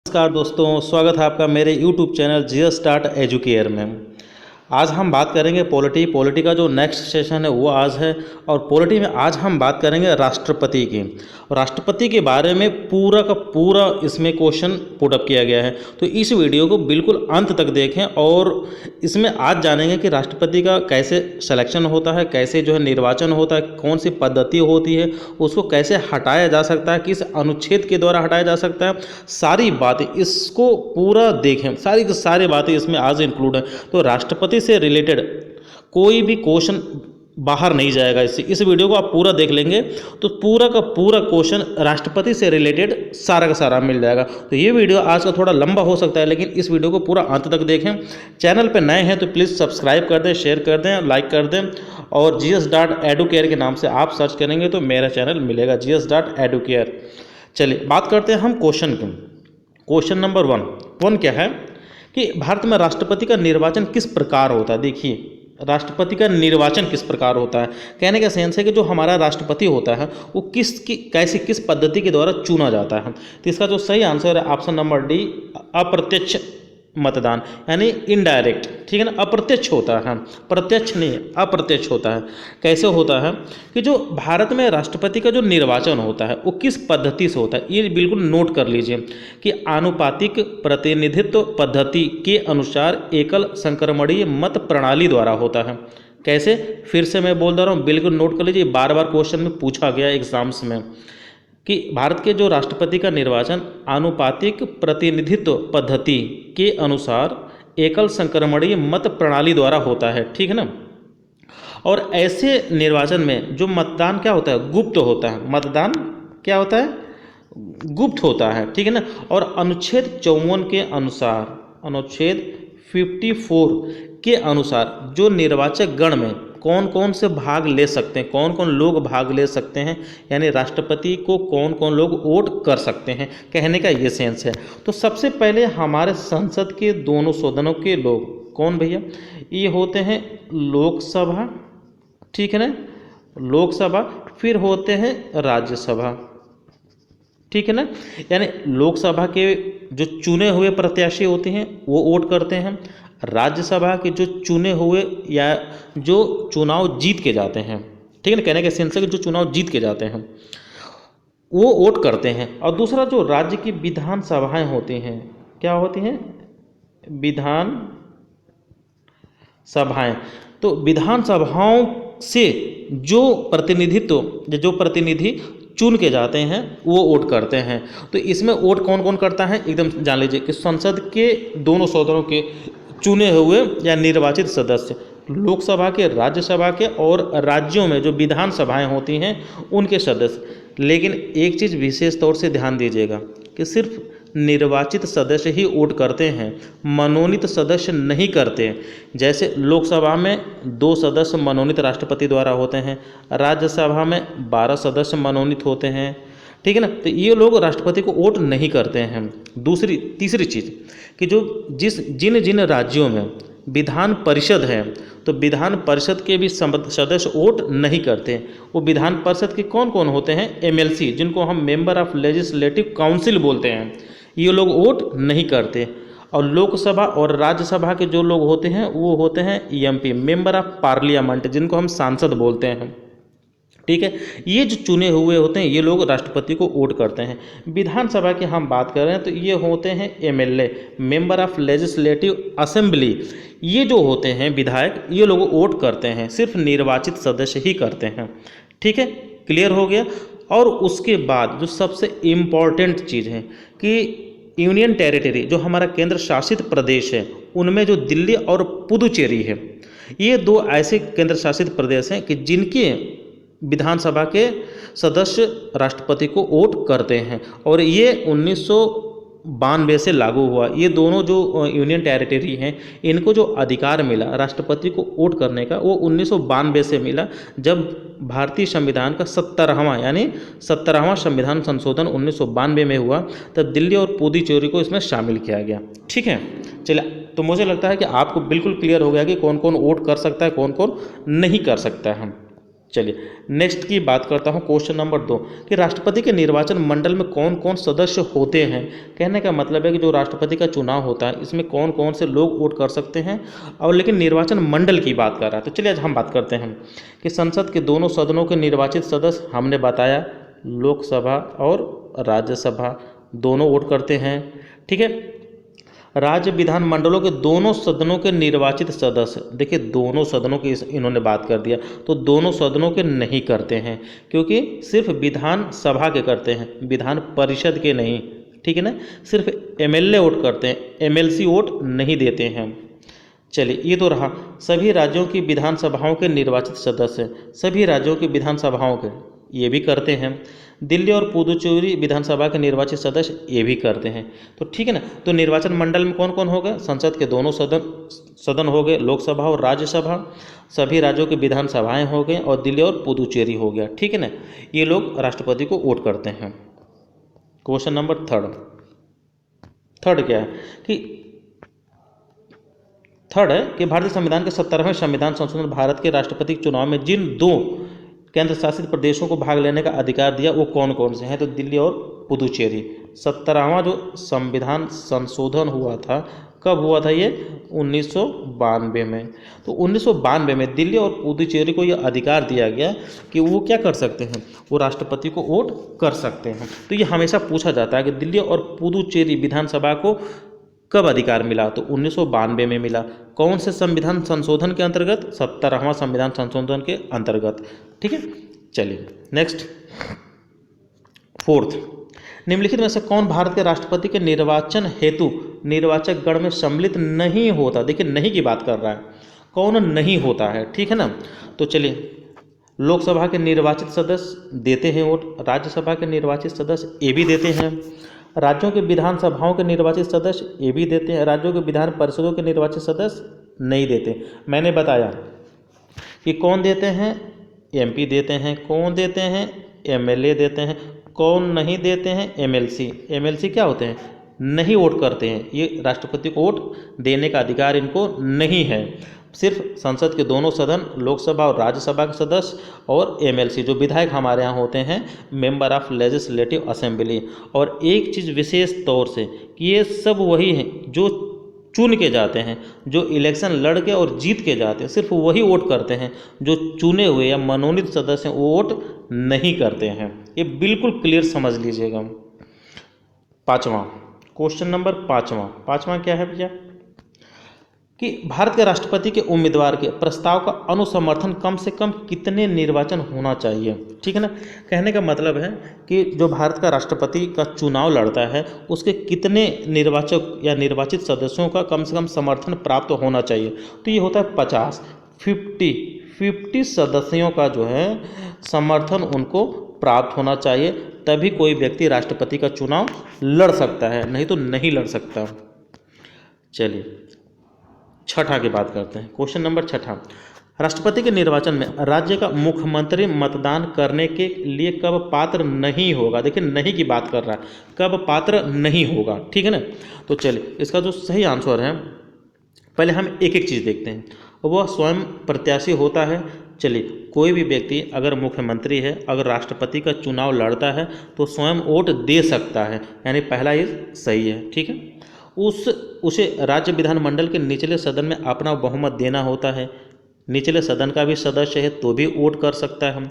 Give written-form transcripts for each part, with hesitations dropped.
नमस्कार दोस्तों, स्वागत है आपका मेरे YouTube channel GS start educare में। आज हम बात करेंगे पॉलिटी का जो नेक्स्ट सेशन है वो आज है। और पॉलिटी में आज हम बात करेंगे राष्ट्रपति की। और राष्ट्रपति के बारे में पूरा का पूरा इसमें क्वेश्चन पुट अप किया गया है, तो इस वीडियो को बिल्कुल अंत तक देखें। और इसमें आज जानेंगे कि राष्ट्रपति का कैसे सिलेक्शन होता है, कैसे जो है निर्वाचन होता है, कौन सी पद्धति होती है, उसको कैसे हटाया जा सकता है, किस अनुच्छेद के द्वारा हटाया जा सकता है, सारी बातें इसको पूरा देखें। सारी की सारी बातें इसमें आज इंक्लूड है। तो राष्ट्रपति से रिलेटेड कोई भी क्वेश्चन बाहर नहीं जाएगा। इस वीडियो को आप पूरा देख लेंगे तो पूरा का पूरा क्वेश्चन राष्ट्रपति से रिलेटेड सारा का सारा मिल जाएगा। तो ये वीडियो आज का थोड़ा लंबा हो सकता है, लेकिन इस वीडियो को पूरा अंत तक देखें। चैनल पे नए हैं तो प्लीज़ सब्सक्राइब कर दें, शेयर कर दें, लाइक कर दें। और GS.Educare के नाम से आप सर्च करेंगे तो मेरा चैनल मिलेगा, GS.Educare। चलिए बात करते हैं हम क्वेश्चन की। क्वेश्चन नंबर वन क्या है कि भारत में राष्ट्रपति का निर्वाचन किस प्रकार होता है। देखिए, राष्ट्रपति का निर्वाचन किस प्रकार होता है, कहने का सेंस है कि जो हमारा राष्ट्रपति होता है वो किस पद्धति के द्वारा चुना जाता है। तो इसका जो सही आंसर है ऑप्शन नंबर डी, अप्रत्यक्ष मतदान, यानी इनडायरेक्ट। ठीक है ना, अप्रत्यक्ष होता है, प्रत्यक्ष नहीं, अप्रत्यक्ष होता है। कैसे होता है कि जो भारत में राष्ट्रपति का जो निर्वाचन होता है वो किस पद्धति से होता है, ये बिल्कुल नोट कर लीजिए कि आनुपातिक प्रतिनिधित्व पद्धति के अनुसार एकल संक्रमणीय मत प्रणाली द्वारा होता है। कैसे, फिर से मैं बोल दे रहा हूँ, बिल्कुल नोट कर लीजिए, बार बार क्वेश्चन में पूछा गया एग्जाम्स में कि भारत के जो राष्ट्रपति का निर्वाचन आनुपातिक प्रतिनिधित्व पद्धति के अनुसार एकल संक्रमणीय मत प्रणाली द्वारा होता है। ठीक है ना। और ऐसे निर्वाचन में जो मतदान क्या होता है, गुप्त होता है। मतदान क्या होता है, गुप्त होता है। ठीक है ना। और अनुच्छेद 54 के अनुसार, अनुच्छेद 54 के अनुसार जो निर्वाचक गण में कौन कौन से भाग ले सकते हैं, कौन कौन लोग भाग ले सकते हैं, यानी राष्ट्रपति को कौन कौन लोग वोट कर सकते हैं, कहने का ये सेंस है। तो सबसे पहले हमारे संसद के दोनों सदनों के लोग कौन भैया, ये होते हैं लोकसभा। ठीक है ना, लोकसभा। फिर होते हैं राज्यसभा। ठीक है ना, यानी लोकसभा के जो चुने हुए प्रत्याशी होते हैं वो वोट करते हैं, राज्यसभा के जो चुने हुए या जो चुनाव जीत के जाते हैं, ठीक है ना, कहने के सेंस है कि जो चुनाव जीत के जाते हैं वो वोट करते हैं। और दूसरा जो राज्य की विधान सभाएं होती हैं, क्या होती हैं, विधान सभाएं। तो विधान सभाओं से जो प्रतिनिधि चुन के जाते हैं वो वोट करते हैं। तो इसमें वोट कौन कौन करता है, एकदम जान लीजिए कि संसद के दोनों सदनों के चुने हुए या निर्वाचित सदस्य, लोकसभा के, राज्यसभा के, और राज्यों में जो विधान सभाएं होती हैं उनके सदस्य। लेकिन एक चीज़ विशेष तौर से ध्यान दीजिएगा कि सिर्फ निर्वाचित सदस्य ही वोट करते हैं, मनोनीत सदस्य नहीं करते। जैसे लोकसभा में 2 सदस्य मनोनीत राष्ट्रपति द्वारा होते हैं, राज्यसभा में 12 सदस्य मनोनीत होते हैं। ठीक है ना, तो ये लोग राष्ट्रपति को वोट नहीं करते हैं। तीसरी चीज़ कि जिन जिन राज्यों में विधान परिषद है तो विधान परिषद के भी सदस्य वोट नहीं करते। वो विधान परिषद के कौन कौन होते हैं, MLC, जिनको हम मेंबर ऑफ लेजिस्लेटिव काउंसिल बोलते हैं, ये लोग वोट नहीं करते। और लोकसभा और राज्यसभा के जो लोग होते हैं वो होते हैं MP, मेंबर ऑफ पार्लियामेंट, जिनको हम सांसद बोलते हैं। ठीक है, ये जो चुने हुए होते हैं ये लोग राष्ट्रपति को वोट करते हैं। विधानसभा की हम बात कर रहे हैं तो ये होते हैं MLA, member of legislative assembly. ये जो होते हैं विधायक, ये लोग वोट करते हैं, सिर्फ निर्वाचित सदस्य ही करते हैं। ठीक है, क्लियर हो गया। और उसके बाद जो सबसे इम्पॉर्टेंट चीज़ है कि यूनियन टेरिटरी, जो हमारा केंद्र शासित प्रदेश है, उनमें जो दिल्ली और पुदुचेरी है, ये 2 ऐसे केंद्र शासित प्रदेश हैं कि जिनके विधानसभा के सदस्य राष्ट्रपति को वोट करते हैं। और ये 1992 से लागू हुआ। ये दोनों जो यूनियन टेरिटरी हैं, इनको जो अधिकार मिला राष्ट्रपति को वोट करने का, वो 1992 से मिला, जब भारतीय संविधान का 17वां यानी 17वां संविधान संशोधन 1992 में हुआ, तब दिल्ली और पुदुचेरी को इसमें शामिल किया गया। ठीक है, चलिए, तो मुझे लगता है कि आपको बिल्कुल क्लियर हो गया कि कौन कौन वोट कर सकता है, कौन कौन नहीं कर सकता है। चलिए नेक्स्ट की बात करता हूँ, क्वेश्चन नंबर 2 कि राष्ट्रपति के निर्वाचन मंडल में कौन कौन सदस्य होते हैं। कहने का मतलब है कि जो राष्ट्रपति का चुनाव होता है इसमें कौन कौन से लोग वोट कर सकते हैं, और लेकिन निर्वाचन मंडल की बात कर रहा है। तो चलिए आज हम बात करते हैं कि संसद के दोनों सदनों के निर्वाचित सदस्य हमने बताया, लोकसभा और राज्यसभा दोनों वोट करते हैं। ठीक है, राज्य विधानमंडलों के दोनों सदनों के निर्वाचित सदस्य, देखिए दोनों सदनों की इन्होंने बात कर दिया, तो दोनों सदनों के नहीं करते हैं, क्योंकि सिर्फ विधानसभा के करते हैं, विधान परिषद के नहीं। ठीक है ना, सिर्फ एमएलए वोट करते हैं, एमएलसी वोट नहीं देते हैं। चलिए ये तो रहा सभी राज्यों की विधानसभाओं के निर्वाचित सदस्य, सभी राज्यों की विधानसभाओं के ये भी करते हैं। दिल्ली और पुदुचेरी विधानसभा के निर्वाचित सदस्य ये भी करते हैं। तो ठीक है ना, तो निर्वाचन मंडल में कौन कौन होगा, संसद के दोनों सदन हो गए, लोकसभा और राज्यसभा, सभी राज्यों की विधानसभाएं हो गए, और दिल्ली और पुदुचेरी हो गया। ठीक है ना, ये लोग राष्ट्रपति को वोट करते हैं। क्वेश्चन नंबर थर्ड क्या है कि थर्ड है कि भारतीय संविधान के 17वें संविधान संशोधन भारत के राष्ट्रपति के चुनाव में जिन 2 केंद्र शासित प्रदेशों को भाग लेने का अधिकार दिया वो कौन कौन से हैं, तो दिल्ली और पुदुचेरी। 17वां जो संविधान संशोधन हुआ था, कब हुआ था ये, 1992 में। तो 1992 में दिल्ली और पुदुचेरी को यह अधिकार दिया गया कि वो क्या कर सकते हैं, वो राष्ट्रपति को वोट कर सकते हैं। तो ये हमेशा पूछा जाता है कि दिल्ली और पुदुचेरी विधानसभा को कब अधिकार मिला, तो 1992 में मिला। कौन से संविधान संशोधन के अंतर्गत, 17वां संविधान संशोधन के अंतर्गत। ठीक है, चलिए नेक्स्ट 4th, निम्नलिखित में से कौन भारत के राष्ट्रपति के निर्वाचन हेतु निर्वाचक गण में सम्मिलित नहीं होता। देखिए नहीं की बात कर रहा है, कौन नहीं होता है। ठीक है ना, तो चलिए लोकसभा के निर्वाचित सदस्य देते हैं वोट, राज्यसभा के निर्वाचित सदस्य ये भी देते हैं, राज्यों के विधानसभाओं के निर्वाचित सदस्य ये भी देते हैं, राज्यों के विधान परिषदों के निर्वाचित सदस्य नहीं देते। मैंने बताया कि कौन देते हैं, एमपी देते हैं, कौन देते हैं, एमएलए देते हैं, कौन नहीं देते हैं, एमएलसी। एमएलसी क्या होते हैं, नहीं वोट करते हैं, ये राष्ट्रपति को वोट देने का अधिकार इनको नहीं है। सिर्फ संसद के दोनों सदन, लोकसभा और राज्यसभा के सदस्य, और एमएलसी जो विधायक हमारे यहाँ होते हैं, मेंबर ऑफ लेजिस्लेटिव असेंबली। और एक चीज़ विशेष तौर से कि ये सब वही हैं जो चुन के जाते हैं, जो इलेक्शन लड़ के और जीत के जाते हैं, सिर्फ वही वोट करते हैं, जो चुने हुए या मनोनीत सदस्य हैं वो वोट नहीं करते हैं। ये बिल्कुल क्लियर समझ लीजिएगा। 5वां क्वेश्चन नंबर 5वां क्या है भैया कि भारत के राष्ट्रपति के उम्मीदवार के प्रस्ताव का अनुसमर्थन कम से कम कितने निर्वाचन होना चाहिए। ठीक है ना, कहने का मतलब है कि जो भारत का राष्ट्रपति का चुनाव लड़ता है उसके कितने निर्वाचक या निर्वाचित सदस्यों का कम से कम समर्थन प्राप्त होना चाहिए। तो ये होता है 50 सदस्यों का जो है समर्थन उनको प्राप्त होना चाहिए, तभी कोई व्यक्ति राष्ट्रपति का चुनाव लड़ सकता है, नहीं तो नहीं लड़ सकता। चलिए 6ठा की बात करते हैं। क्वेश्चन नंबर 6ठा, राष्ट्रपति के निर्वाचन में राज्य का मुख्यमंत्री मतदान करने के लिए कब पात्र नहीं होगा। देखिए नहीं की बात कर रहा है, कब पात्र नहीं होगा। ठीक है ना, तो चलिए इसका जो सही आंसर है, पहले हम एक एक चीज़ देखते हैं। वह स्वयं प्रत्याशी होता है। चलिए कोई भी व्यक्ति अगर मुख्यमंत्री है, अगर राष्ट्रपति का चुनाव लड़ता है तो स्वयं वोट दे सकता है, यानी पहला ये सही है। ठीक है, उसे राज्य विधानमंडल के निचले सदन में अपना बहुमत देना होता है, निचले सदन का भी सदस्य है तो भी वोट कर सकता है।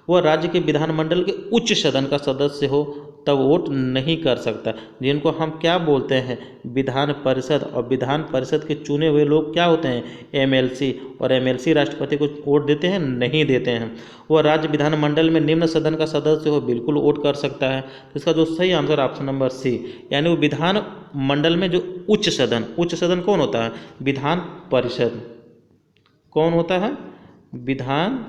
वह राज्य के विधानमंडल के उच्च सदन का सदस्य हो तब वोट नहीं कर सकता, जिनको हम क्या बोलते हैं, विधान परिषद। और विधान परिषद के चुने हुए लोग क्या होते हैं, एमएलसी। और एमएलसी राष्ट्रपति को वोट देते हैं, नहीं देते हैं। वह राज्य विधानमंडल में निम्न सदन का सदस्य हो, बिल्कुल वोट कर सकता है। तो इसका जो सही आंसर ऑप्शन नंबर सी, यानी वो विधान मंडल में जो उच्च सदन कौन होता है, विधान परिषद। कौन होता है, विधान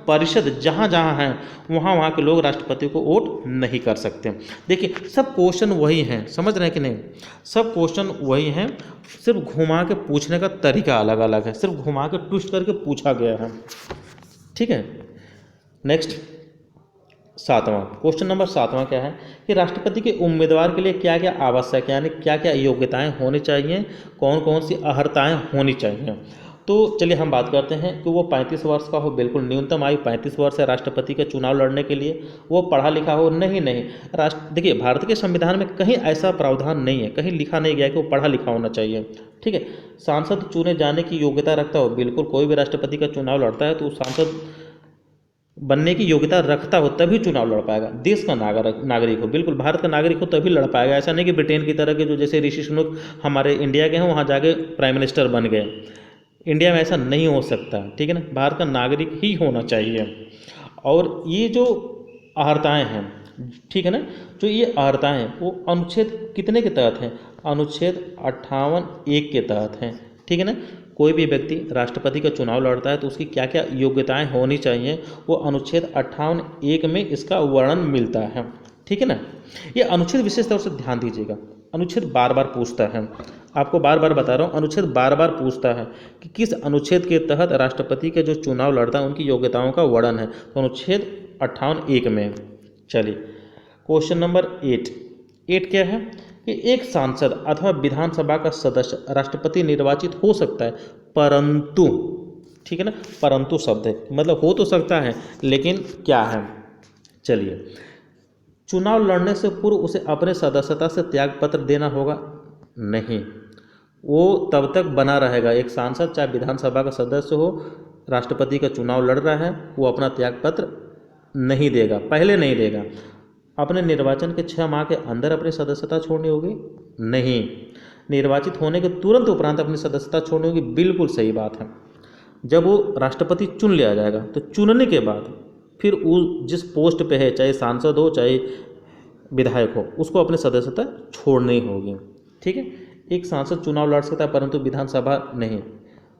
परिषद जहाँ जहाँ हैं वहाँ के लोग राष्ट्रपति को वोट नहीं कर सकते। देखिए सब क्वेश्चन वही हैं, समझ रहे हैं कि नहीं, सब क्वेश्चन वही हैं, सिर्फ घुमा के पूछने का तरीका अलग अलग है, सिर्फ घुमा के ट्विस्ट करके पूछा गया है। ठीक है, नेक्स्ट 7वां क्वेश्चन नंबर 7वां क्या है कि राष्ट्रपति के उम्मीदवार के लिए क्या क्या आवश्यक है, यानी क्या क्या योग्यताएं होनी चाहिए, कौन कौन सी अर्हताएं होनी चाहिए। तो चलिए हम बात करते हैं कि वो 35 वर्ष का हो, बिल्कुल न्यूनतम आयु 35 वर्ष है राष्ट्रपति का चुनाव लड़ने के लिए। वो पढ़ा लिखा हो, नहीं राष्ट्र देखिए भारत के संविधान में कहीं ऐसा प्रावधान नहीं है, कहीं लिखा नहीं गया कि वो पढ़ा लिखा होना चाहिए। ठीक है, सांसद चुने जाने की योग्यता रखता हो, बिल्कुल कोई भी राष्ट्रपति का चुनाव लड़ता है तो सांसद बनने की योग्यता रखता हो तभी चुनाव लड़ पाएगा। देश का नागरिक हो, बिल्कुल भारत का नागरिक हो तभी लड़ पाएगा। ऐसा नहीं कि ब्रिटेन की तरह के जो जैसे ऋषि सुनक हमारे इंडिया के हैं वहाँ जाके प्राइम मिनिस्टर बन गए। इंडिया में ऐसा नहीं हो सकता, ठीक है ना, भारत का नागरिक ही होना चाहिए। और ये जो अर्हताएँ हैं, ठीक है ना, जो ये अर्हताएँ हैं वो अनुच्छेद कितने के तहत हैं? अनुच्छेद 58(1) के तहत हैं, ठीक है ना। कोई भी व्यक्ति राष्ट्रपति का चुनाव लड़ता है तो उसकी क्या क्या योग्यताएं होनी चाहिए, वो अनुच्छेद 58(1) में इसका वर्णन मिलता है, ठीक है ना। ये अनुच्छेद विशेष तौर से ध्यान दीजिएगा, अनुच्छेद बार बार पूछता है, आपको बार बार बता रहा हूँ, अनुच्छेद बार बार पूछता है कि किस अनुच्छेद के तहत राष्ट्रपति के जो चुनाव लड़ता है उनकी योग्यताओं का वर्णन है, तो अनुच्छेद 58(1) में। चलिए क्वेश्चन नंबर 8 क्या है कि एक सांसद अथवा विधानसभा का सदस्य राष्ट्रपति निर्वाचित हो सकता है परंतु, ठीक है ना, परंतु शब्द है मतलब हो तो सकता है लेकिन क्या है, चलिए, चुनाव लड़ने से पूर्व उसे अपने सदस्यता से त्यागपत्र देना होगा? नहीं, वो तब तक बना रहेगा। एक सांसद चाहे विधानसभा का सदस्य हो, राष्ट्रपति का चुनाव लड़ रहा है, वो अपना त्यागपत्र नहीं देगा, पहले नहीं देगा। अपने निर्वाचन के 6 माह के अंदर अपनी सदस्यता छोड़नी होगी? नहीं, निर्वाचित होने के तुरंत उपरांत अपनी सदस्यता छोड़नी होगी, बिल्कुल सही बात है। जब वो राष्ट्रपति चुन लिया जाएगा तो चुनने के बाद फिर वो जिस पोस्ट पे है, चाहे सांसद हो चाहे विधायक हो, उसको अपनी सदस्यता छोड़नी होगी, ठीक है। एक सांसद चुनाव लड़ सकता है परंतु विधानसभा नहीं,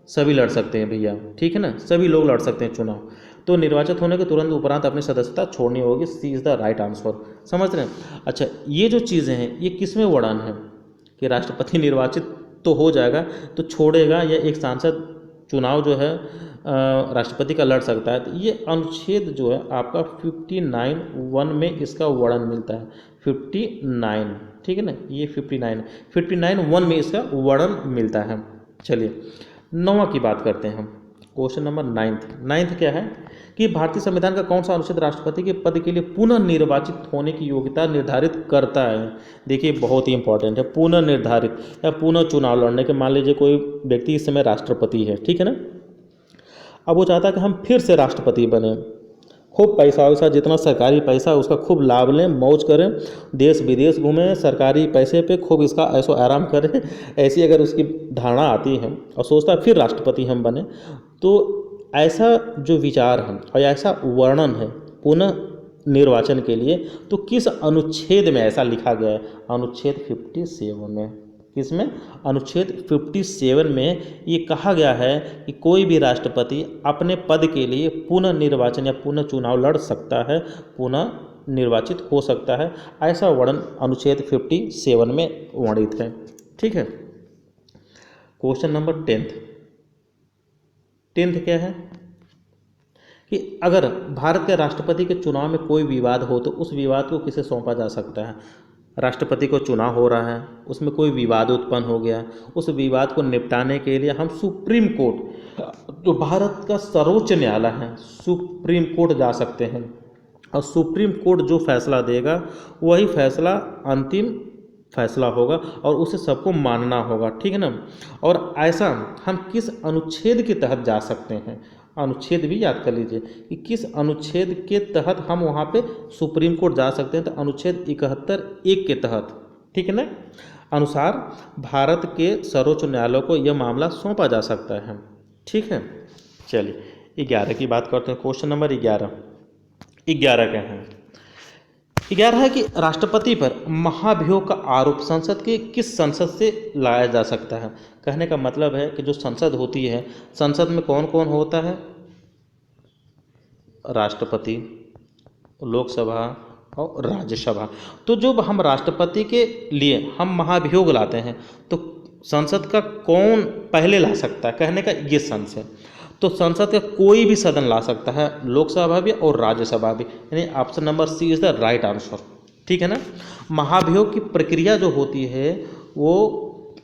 सभी लड़ सकते हैं भैया, ठीक है ना, सभी लोग लड़ सकते हैं चुनाव। तो निर्वाचित होने के तुरंत उपरांत अपनी सदस्यता छोड़नी होगी, सी इज़ द राइट आंसर। समझ रहे हैं? अच्छा, ये जो चीज़ें हैं ये किस में वर्णन है कि राष्ट्रपति निर्वाचित तो हो जाएगा तो छोड़ेगा, या एक सांसद चुनाव जो है राष्ट्रपति का लड़ सकता है, तो ये अनुच्छेद जो है आपका 59(1) में इसका वर्णन मिलता है। 59, ठीक है ना, ये 59(1) में इसका वर्णन मिलता है। चलिए 9वां की बात करते हैं हम, क्वेश्चन नंबर 9 क्या है कि भारतीय संविधान का कौन सा अनुच्छेद राष्ट्रपति के पद के लिए पुनः निर्वाचित होने की योग्यता निर्धारित करता है? देखिए बहुत ही इंपॉर्टेंट है, पुनः निर्धारित या पुनः चुनाव लड़ने के। मान लीजिए कोई व्यक्ति इस समय राष्ट्रपति है, ठीक है ना, अब वो चाहता है कि हम फिर से राष्ट्रपति बने, खूब पैसा वैसा, जितना सरकारी पैसा है उसका खूब लाभ लें, मौज करें, देश विदेश घूमें, सरकारी पैसे पे खूब इसका ऐशो आराम करें, ऐसी अगर उसकी धारणा आती है और सोचता है फिर राष्ट्रपति हम बने, तो ऐसा जो विचार है और ऐसा वर्णन है पुनः निर्वाचन के लिए, तो किस अनुच्छेद में ऐसा लिखा गया है? अनुच्छेद 57 में। किसमें? अनुच्छेद 57 में ये कहा गया है कि कोई भी राष्ट्रपति अपने पद के लिए पुनः निर्वाचन या पुनः चुनाव लड़ सकता है, पुनः निर्वाचित हो सकता है, ऐसा वर्णन अनुच्छेद 57 में वर्णित है, ठीक है। क्वेश्चन नंबर 10 क्या है कि अगर भारत के राष्ट्रपति के चुनाव में कोई विवाद हो तो उस विवाद को किसे सौंपा जा सकता है? राष्ट्रपति को चुनाव हो रहा है, उसमें कोई विवाद उत्पन्न हो गया, उस विवाद को निपटाने के लिए हम सुप्रीम कोर्ट, जो भारत का सर्वोच्च न्यायालय है, सुप्रीम कोर्ट जा सकते हैं और सुप्रीम कोर्ट जो फैसला देगा वही फैसला अंतिम फैसला होगा और उसे सबको मानना होगा, ठीक है ना। और ऐसा हम किस अनुच्छेद के तहत जा सकते हैं? अनुच्छेद भी याद कर लीजिए कि किस अनुच्छेद के तहत हम वहाँ पे सुप्रीम कोर्ट जा सकते हैं, तो अनुच्छेद 71(1) के तहत, ठीक है ना, अनुसार भारत के सर्वोच्च न्यायालय को यह मामला सौंपा जा सकता है, ठीक है। चलिए 11 की बात करते हैं, क्वेश्चन नंबर 11 क्या है? 11 है कि राष्ट्रपति पर महाभियोग का आरोप किस संसद से लाया जा सकता है? कहने का मतलब है कि जो संसद होती है, संसद में कौन कौन होता है? राष्ट्रपति, लोकसभा और राज्यसभा। तो जब हम राष्ट्रपति के लिए हम महाभियोग लाते हैं तो संसद का कौन पहले ला सकता है? कहने का ये सेंस है। तो संसद का कोई भी सदन ला सकता है, लोकसभा भी और राज्यसभा भी, यानी option number C is the right answer, ठीक है ना। महाभियोग की प्रक्रिया जो होती है वो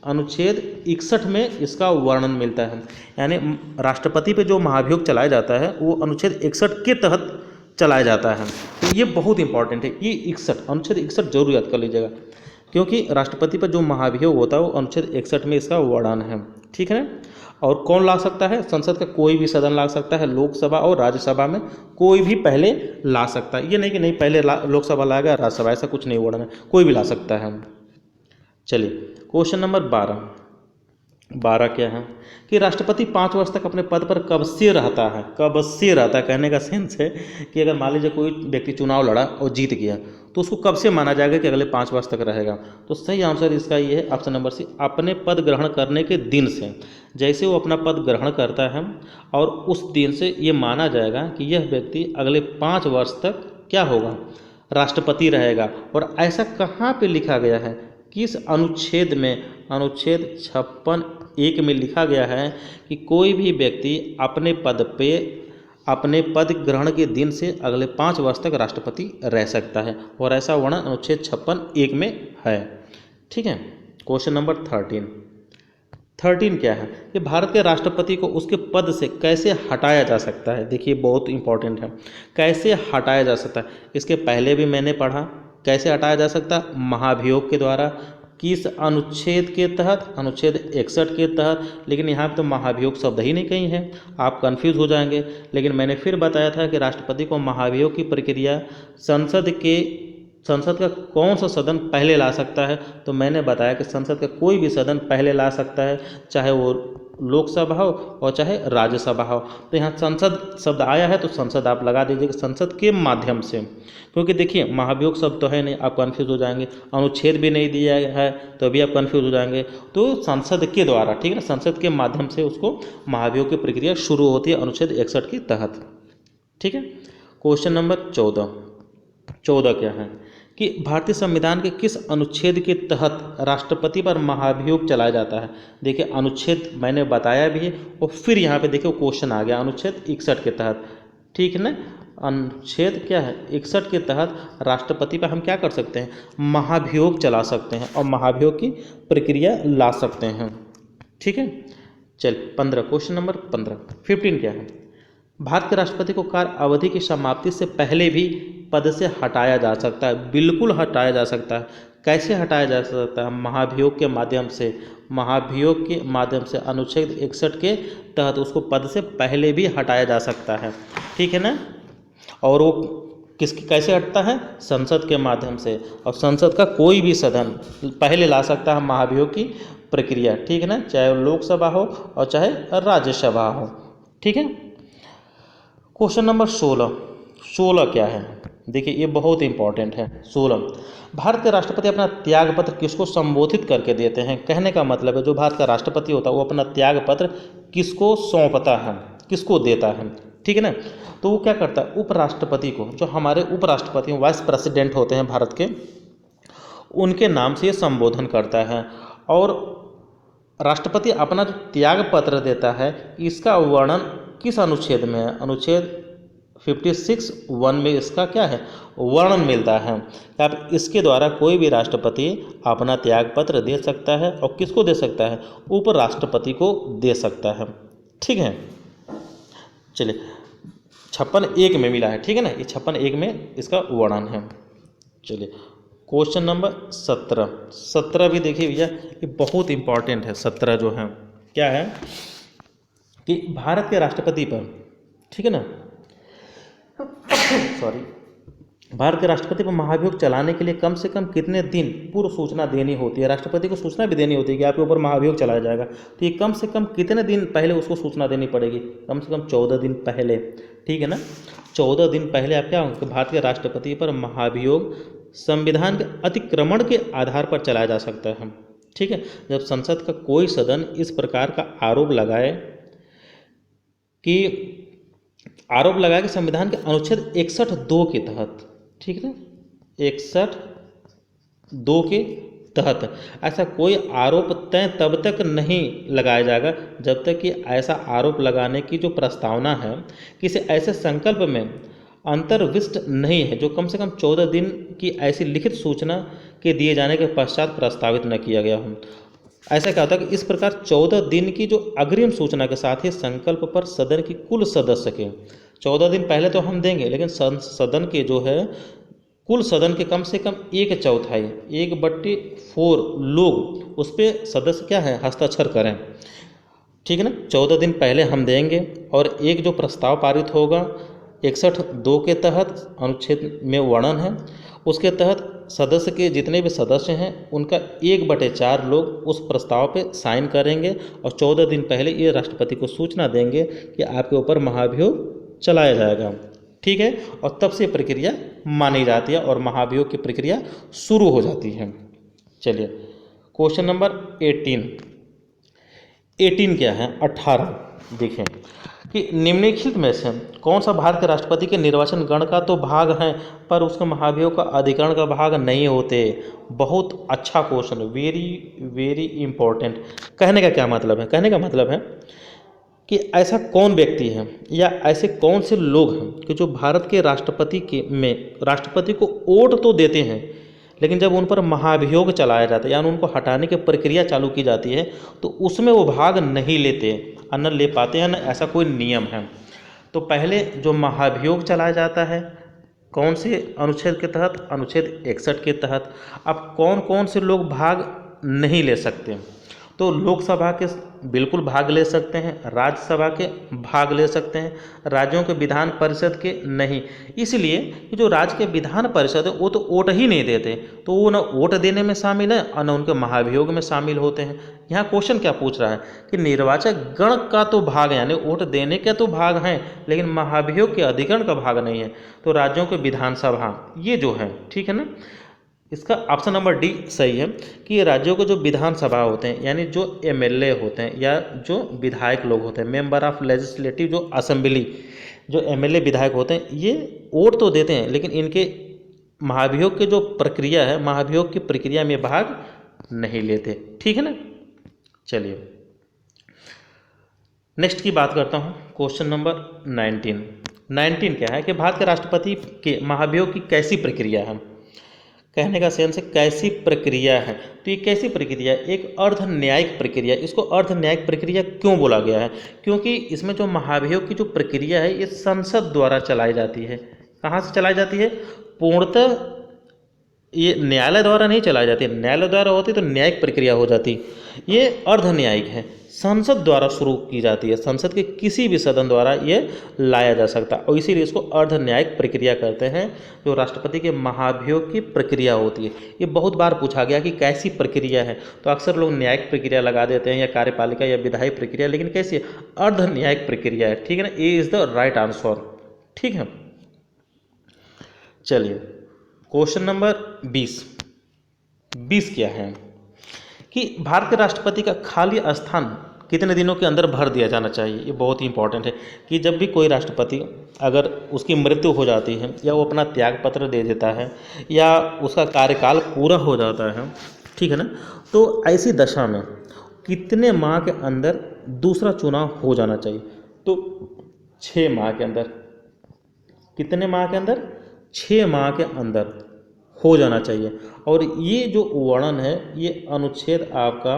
अनुच्छेद 61 में इसका वर्णन मिलता है। यानी राष्ट्रपति पे जो महाभियोग चलाया जाता है वो अनुच्छेद 61 के तहत चलाया जाता है। तो ये बहुत इंपॉर्टेंट है, ये 61 अनुच्छेद 61 जरूर याद कर लीजिएगा, क्योंकि राष्ट्रपति पर जो महाभियोग होता है वो अनुच्छेद 61 में इसका वर्णन है। ठीक है ना। और कौन ला सकता है? संसद का कोई भी सदन ला सकता है, लोकसभा और राज्यसभा में कोई भी पहले ला सकता है। ये नहीं कि नहीं पहले लोकसभा लाएगा राज्यसभा, ऐसा कुछ नहीं वर्णन है, कोई भी ला सकता है। चलिए क्वेश्चन नंबर 12 क्या है कि राष्ट्रपति 5 वर्ष तक अपने पद पर कब से रहता है? कब से रहता है कहने का सेंस है कि अगर मान लीजिए कोई व्यक्ति चुनाव लड़ा और जीत गया तो उसको कब से माना जाएगा कि अगले 5 वर्ष तक रहेगा? तो सही आंसर इसका ये है ऑप्शन नंबर सी, अपने पद ग्रहण करने के दिन से। जैसे वो अपना पद ग्रहण करता है और उस दिन से ये माना जाएगा कि यह व्यक्ति अगले 5 वर्ष तक क्या होगा? राष्ट्रपति रहेगा। और ऐसा कहाँ पे लिखा गया है? किस अनुच्छेद में? अनुच्छेद 56(1) में लिखा गया है कि कोई भी व्यक्ति अपने पद ग्रहण के दिन से अगले 5 वर्ष तक राष्ट्रपति रह सकता है, और ऐसा वर्णन अनुच्छेद 56(1) में है। ठीक है। क्वेश्चन नंबर 13 क्या है कि भारत के राष्ट्रपति को उसके पद से कैसे हटाया जा सकता है? देखिए बहुत इंपॉर्टेंट है, कैसे हटाया जा सकता है। इसके पहले भी मैंने पढ़ा, कैसे हटाया जा सकता है? महाभियोग के द्वारा। किस अनुच्छेद के तहत? अनुच्छेद 61 के तहत। लेकिन यहाँ पे तो महाभियोग शब्द ही नहीं कहीं है, आप कंफ्यूज हो जाएंगे। लेकिन मैंने फिर बताया था कि राष्ट्रपति को महाभियोग की प्रक्रिया संसद का कौन सा सदन पहले ला सकता है? तो मैंने बताया कि संसद का कोई भी सदन पहले ला सकता है, चाहे वो लोकसभा हो और चाहे राज्यसभा हो। तो यहाँ संसद शब्द आया है तो संसद आप लगा दीजिए कि संसद के माध्यम से, क्योंकि देखिए महाभियोग शब्द तो है नहीं, आप कन्फ्यूज हो जाएंगे। अनुच्छेद भी नहीं दिया है तो भी आप कन्फ्यूज हो जाएंगे। तो संसद के द्वारा, ठीक है ना, संसद के माध्यम से उसको महाभियोग की प्रक्रिया शुरू होती है अनुच्छेद 61 के तहत। ठीक है। क्वेश्चन नंबर 14 क्या है कि भारतीय संविधान के किस अनुच्छेद के तहत राष्ट्रपति पर महाभियोग चलाया जाता है? देखिए अनुच्छेद मैंने बताया भी है और फिर यहाँ पे देखिए क्वेश्चन आ गया अनुच्छेद 61 के तहत। ठीक है ना। अनुच्छेद क्या है? 61 के तहत राष्ट्रपति पर हम क्या कर सकते हैं? महाभियोग चला सकते हैं और महाभियोग की प्रक्रिया ला सकते हैं। ठीक है। चल 15 क्वेश्चन नंबर 15 क्या है? भारत के राष्ट्रपति को कार्य अवधि की समाप्ति से पहले भी पद से हटाया जा सकता है। बिल्कुल हटाया जा सकता है। कैसे हटाया जा सकता है? महाभियोग के माध्यम से। महाभियोग के माध्यम से अनुच्छेद 61 के तहत उसको पद से पहले भी हटाया जा सकता है। ठीक है ना। और वो कैसे हटता है? संसद के माध्यम से। और संसद का कोई भी सदन पहले ला सकता है महाभियोग की प्रक्रिया। ठीक है ना, चाहे लोकसभा हो और चाहे राज्यसभा हो। ठीक है। क्वेश्चन नंबर 16 क्या है? देखिए ये बहुत इंपॉर्टेंट है। 16, भारत के राष्ट्रपति अपना त्यागपत्र किसको संबोधित करके देते हैं? कहने का मतलब है जो भारत का राष्ट्रपति होता है वो अपना त्यागपत्र किसको सौंपता है, किसको देता है? ठीक है ना। तो वो क्या करता है? उपराष्ट्रपति को, जो हमारे उपराष्ट्रपति वाइस प्रेसिडेंट होते हैं भारत के, उनके नाम से ये संबोधन करता है। और राष्ट्रपति अपना जो त्याग पत्र देता है इसका वर्णन किस अनुच्छेद में है? अनुच्छेद 56(1) में इसका क्या है? वर्णन मिलता है। अब इसके द्वारा कोई भी राष्ट्रपति अपना त्याग पत्र दे सकता है और किसको दे सकता है? उपराष्ट्रपति को दे सकता है। ठीक है। चलिए 56(1) में मिला है। ठीक है ना, ये 56(1) में इसका वर्णन है। चलिए क्वेश्चन नंबर 17 भी देखिए भैया, ये बहुत इंपॉर्टेंट है। 17 जो है क्या है कि भारत के राष्ट्रपति पर, ठीक है ना, भारत के राष्ट्रपति पर महाभियोग चलाने के लिए कम से कम कितने दिन पूर्व सूचना देनी होती है? राष्ट्रपति को सूचना भी देनी होती है कि आपके ऊपर महाभियोग चलाया जाएगा। तो ये कम से कम कितने दिन पहले उसको सूचना देनी पड़ेगी? कम से कम 14 दिन पहले। ठीक है ना, 14 दिन पहले आप क्या होंगे कि भारत के राष्ट्रपति पर महाभियोग संविधान के अतिक्रमण के आधार पर चलाया जा सकता है। ठीक है। जब संसद का कोई सदन इस प्रकार का आरोप लगाए कि संविधान के अनुच्छेद 61(2) के तहत, ठीक है ना, 61(2) के तहत ऐसा कोई आरोप तय तब तक नहीं लगाया जाएगा जब तक कि ऐसा आरोप लगाने की जो प्रस्तावना है किसी ऐसे संकल्प में अंतर्विष्ट नहीं है जो कम से कम 14 दिन की ऐसी लिखित सूचना के दिए जाने के पश्चात प्रस्तावित न किया गया हो। ऐसा क्या होता है कि इस प्रकार 14 दिन की जो अग्रिम सूचना के साथ ही संकल्प पर सदन की कुल सदस्य के 14 दिन पहले तो हम देंगे, लेकिन सदन के जो है कुल सदन के कम से कम 1/4 1/4 लोग उस पर सदस्य क्या है हस्ताक्षर करें। ठीक है ना, 14 दिन पहले हम देंगे। और एक जो प्रस्ताव पारित होगा 61(2) के तहत अनुच्छेद में वर्णन है, उसके तहत सदस्य के जितने भी सदस्य हैं उनका 1/4 लोग उस प्रस्ताव पे साइन करेंगे और 14 दिन पहले ये राष्ट्रपति को सूचना देंगे कि आपके ऊपर महाभियोग चलाया जाएगा। ठीक है, और तब से प्रक्रिया मानी जाती है और महाभियोग की प्रक्रिया शुरू हो जाती है। चलिए क्वेश्चन नंबर 18 क्या है, 18 देखें कि निम्नलिखित में से कौन सा भारत के राष्ट्रपति के निर्वाचन गण का तो भाग है पर उसके महाभियोग का अधिकरण का भाग नहीं होते। बहुत अच्छा क्वेश्चन, वेरी वेरी इंपॉर्टेंट। कहने का क्या मतलब है, कहने का मतलब है कि ऐसा कौन व्यक्ति है या ऐसे कौन से लोग हैं कि जो भारत के राष्ट्रपति के में राष्ट्रपति को वोट तो देते हैं, लेकिन जब उन पर महाभियोग चलाया जाता है यानी उनको हटाने की प्रक्रिया चालू की जाती है तो उसमें वो भाग नहीं लेते, न ले पाते हैं, न ऐसा कोई नियम है। तो पहले जो महाभियोग चलाया जाता है कौन से अनुच्छेद के तहत, अनुच्छेद 61 के तहत। अब कौन कौन से लोग भाग नहीं ले सकते, तो लोकसभा के बिल्कुल भाग ले सकते हैं, राज्यसभा के भाग ले सकते हैं, राज्यों के विधान परिषद के नहीं। इसलिए कि जो राज्य के विधान परिषद है वो तो वोट ही नहीं देते, तो वो न वोट देने में शामिल है और न उनके महाभियोग में शामिल होते हैं। यहाँ क्वेश्चन क्या पूछ रहा है कि निर्वाचक गण का तो भाग है यानी वोट देने के तो भाग हैं, लेकिन महाभियोग के अधिकरण का भाग नहीं है। तो राज्यों के विधानसभा ये जो है, ठीक है ना, इसका ऑप्शन नंबर डी सही है कि राज्यों के जो विधानसभा होते हैं यानी जो एमएलए होते हैं या जो विधायक लोग होते हैं, मेंबर ऑफ लेजिस्लेटिव जो असेंबली, जो एमएलए विधायक होते हैं, ये वोट तो देते हैं लेकिन इनके महाभियोग के जो प्रक्रिया है, महाभियोग की प्रक्रिया में भाग नहीं लेते। ठीक है ना, चलिए नेक्स्ट की बात करता हूँ। क्वेश्चन नंबर 19 क्या है कि भारत के राष्ट्रपति के महाभियोग की कैसी प्रक्रिया है। कहने का सेंस है कैसी प्रक्रिया है, तो ये कैसी प्रक्रिया, एक अर्ध न्यायिक प्रक्रिया। इसको अर्ध न्यायिक प्रक्रिया क्यों बोला गया है, क्योंकि इसमें जो महाभियोग की जो प्रक्रिया है ये संसद द्वारा चलाई जाती है। कहाँ से चलाई जाती है, पूर्णतः ये न्यायालय द्वारा नहीं चलाई जाती, न्यायालय द्वारा होती तो न्यायिक प्रक्रिया हो जाती। ये अर्ध न्यायिक है, संसद द्वारा शुरू की जाती है, संसद के किसी भी सदन द्वारा ये लाया जा सकता है और इसीलिए इसको अर्ध न्यायिक प्रक्रिया कहते हैं, जो राष्ट्रपति के महाभियोग की प्रक्रिया होती है। ये बहुत बार पूछा गया कि कैसी प्रक्रिया है, तो अक्सर लोग न्यायिक प्रक्रिया लगा देते हैं या कार्यपालिका या विधायी प्रक्रिया, लेकिन कैसी अर्ध न्यायिक प्रक्रिया है। ठीक है ना, A is the right answer. ठीक है, चलिए क्वेश्चन नंबर 20 क्या है कि भारत के राष्ट्रपति का खाली स्थान कितने दिनों के अंदर भर दिया जाना चाहिए। ये बहुत ही इंपॉर्टेंट है कि जब भी कोई राष्ट्रपति अगर उसकी मृत्यु हो जाती है या वो अपना त्याग पत्र दे देता है या उसका कार्यकाल पूरा हो जाता है, ठीक है ना, तो ऐसी दशा में कितने माह के अंदर दूसरा चुनाव हो जाना चाहिए। तो 6 माह के अंदर, कितने माह के अंदर, 6 माह के अंदर हो जाना चाहिए। और ये जो वर्णन है ये अनुच्छेद आपका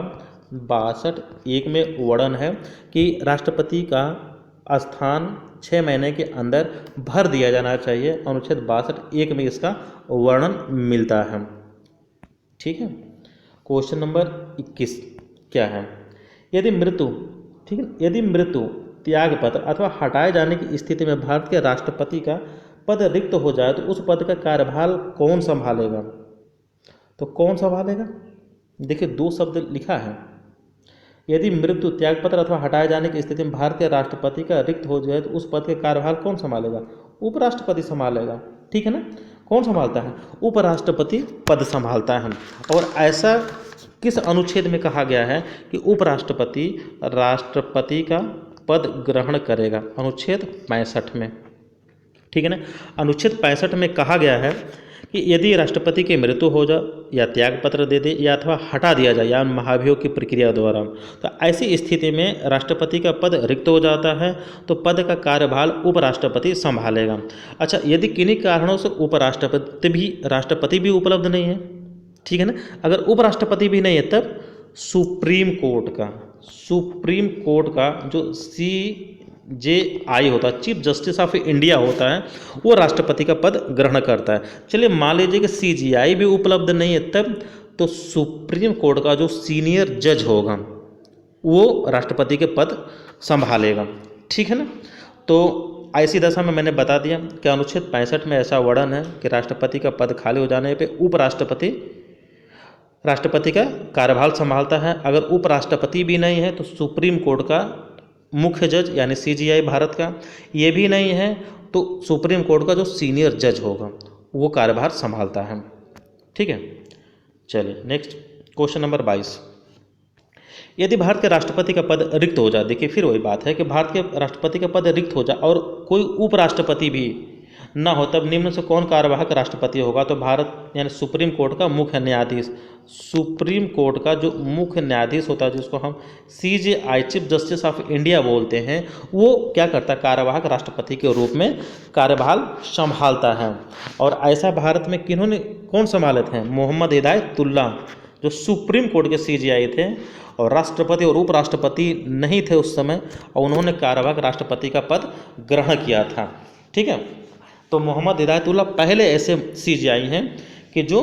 62(1) में वर्णन है कि राष्ट्रपति का स्थान 6 महीने के अंदर भर दिया जाना चाहिए। अनुच्छेद 62(1) में इसका वर्णन मिलता है। ठीक है, क्वेश्चन नंबर 21 क्या है, यदि मृत्यु, ठीक है, यदि मृत्यु, त्यागपत्र अथवा हटाए जाने की स्थिति में भारत के राष्ट्रपति का पद रिक्त हो जाए तो उस पद का कार्यभार कौन संभालेगा। तो कौन संभालेगा, देखिए 2 शब्द लिखा है, यदि मृत्यु, त्यागपत्र अथवा हटाए जाने की स्थिति में भारत के राष्ट्रपति का रिक्त हो जाए तो उस पद के कार्यभार कौन संभालेगा, उपराष्ट्रपति संभालेगा। ठीक है ना, कौन संभालता है, उपराष्ट्रपति पद संभालता है। और ऐसा किस अनुच्छेद में कहा गया है कि उपराष्ट्रपति राष्ट्रपति का पद ग्रहण करेगा, अनुच्छेद 65 में। ठीक है ना, अनुच्छेद 65 में कहा गया है कि यदि राष्ट्रपति की मृत्यु हो जाए या त्यागपत्र दे दे या अथवा हटा दिया जाए या महाभियोग की प्रक्रिया द्वारा, तो ऐसी स्थिति में राष्ट्रपति का पद रिक्त हो जाता है तो पद का कार्यभार उपराष्ट्रपति संभालेगा। अच्छा, यदि किन्हीं कारणों से राष्ट्रपति भी उपलब्ध नहीं है, ठीक है ना, अगर उपराष्ट्रपति भी नहीं है तब सुप्रीम कोर्ट का जो CJI होता है, चीफ जस्टिस ऑफ इंडिया होता है, वो राष्ट्रपति का पद ग्रहण करता है। चलिए मान लीजिए कि CJI भी उपलब्ध नहीं है, तब तो सुप्रीम कोर्ट का जो सीनियर जज होगा वो राष्ट्रपति के पद संभालेगा, ठीक है ना। तो ऐसी दशा में मैंने बता दिया कि अनुच्छेद 65 में ऐसा वर्णन है कि राष्ट्रपति का पद खाली हो जाने पे उपराष्ट्रपति राष्ट्रपति का कार्यभार संभालता है। अगर उपराष्ट्रपति भी नहीं है तो सुप्रीम कोर्ट का मुख्य जज यानी CJI भारत का, ये भी नहीं है तो सुप्रीम कोर्ट का जो सीनियर जज होगा वो कार्यभार संभालता है, ठीक है। चलिए नेक्स्ट क्वेश्चन नंबर 22। यदि भारत के राष्ट्रपति का पद रिक्त हो जाए, देखिए फिर वही बात है कि भारत के राष्ट्रपति का पद रिक्त हो जाए और कोई उपराष्ट्रपति भी ना हो, तब निम्न से कौन कार्यवाहक राष्ट्रपति होगा? तो भारत यानी सुप्रीम कोर्ट का मुख्य न्यायाधीश, सुप्रीम कोर्ट का जो मुख्य न्यायाधीश होता है जिसको हम CJI chief justice of India बोलते हैं, वो क्या करता है? कार्यवाहक राष्ट्रपति के रूप में कार्यभार संभालता है। और ऐसा भारत में किन्होंने कौन संभाले थे? मोहम्मद हिदायतुल्लाह जो सुप्रीम कोर्ट के CJI थे और राष्ट्रपति और उपराष्ट्रपति नहीं थे उस समय, और उन्होंने कार्यवाहक राष्ट्रपति का पद ग्रहण किया था, ठीक है। तो मोहम्मद हिदायतुल्लाह पहले ऐसे CJI हैं कि जो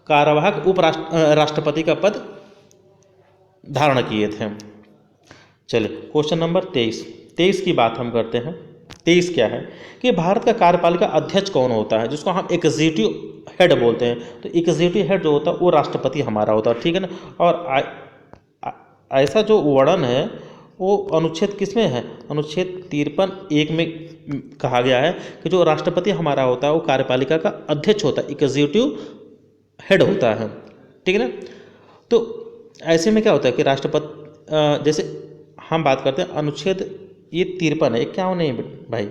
कार्यवाहक राष्ट्रपति का पद धारण किए थे। चलिए क्वेश्चन नंबर 23 की बात हम करते हैं। 23 क्या है कि भारत का कार्यपालिका अध्यक्ष कौन होता है, जिसको हम एग्जीक्यूटिव हेड बोलते हैं। तो एग्जीक्यूटिव हेड जो होता है वो राष्ट्रपति हमारा होता है, ठीक है ना। और ऐसा जो वर्णन है वो अनुच्छेद किस में है? अनुच्छेद 53(1) में कहा गया है कि जो राष्ट्रपति हमारा होता है वो कार्यपालिका का अध्यक्ष होता है, एग्जीक्यूटिव हेड होता है, ठीक है ना। तो ऐसे में क्या होता है कि राष्ट्रपति जैसे हम बात करते हैं अनुच्छेद ये 53 है, क्या नहीं भाई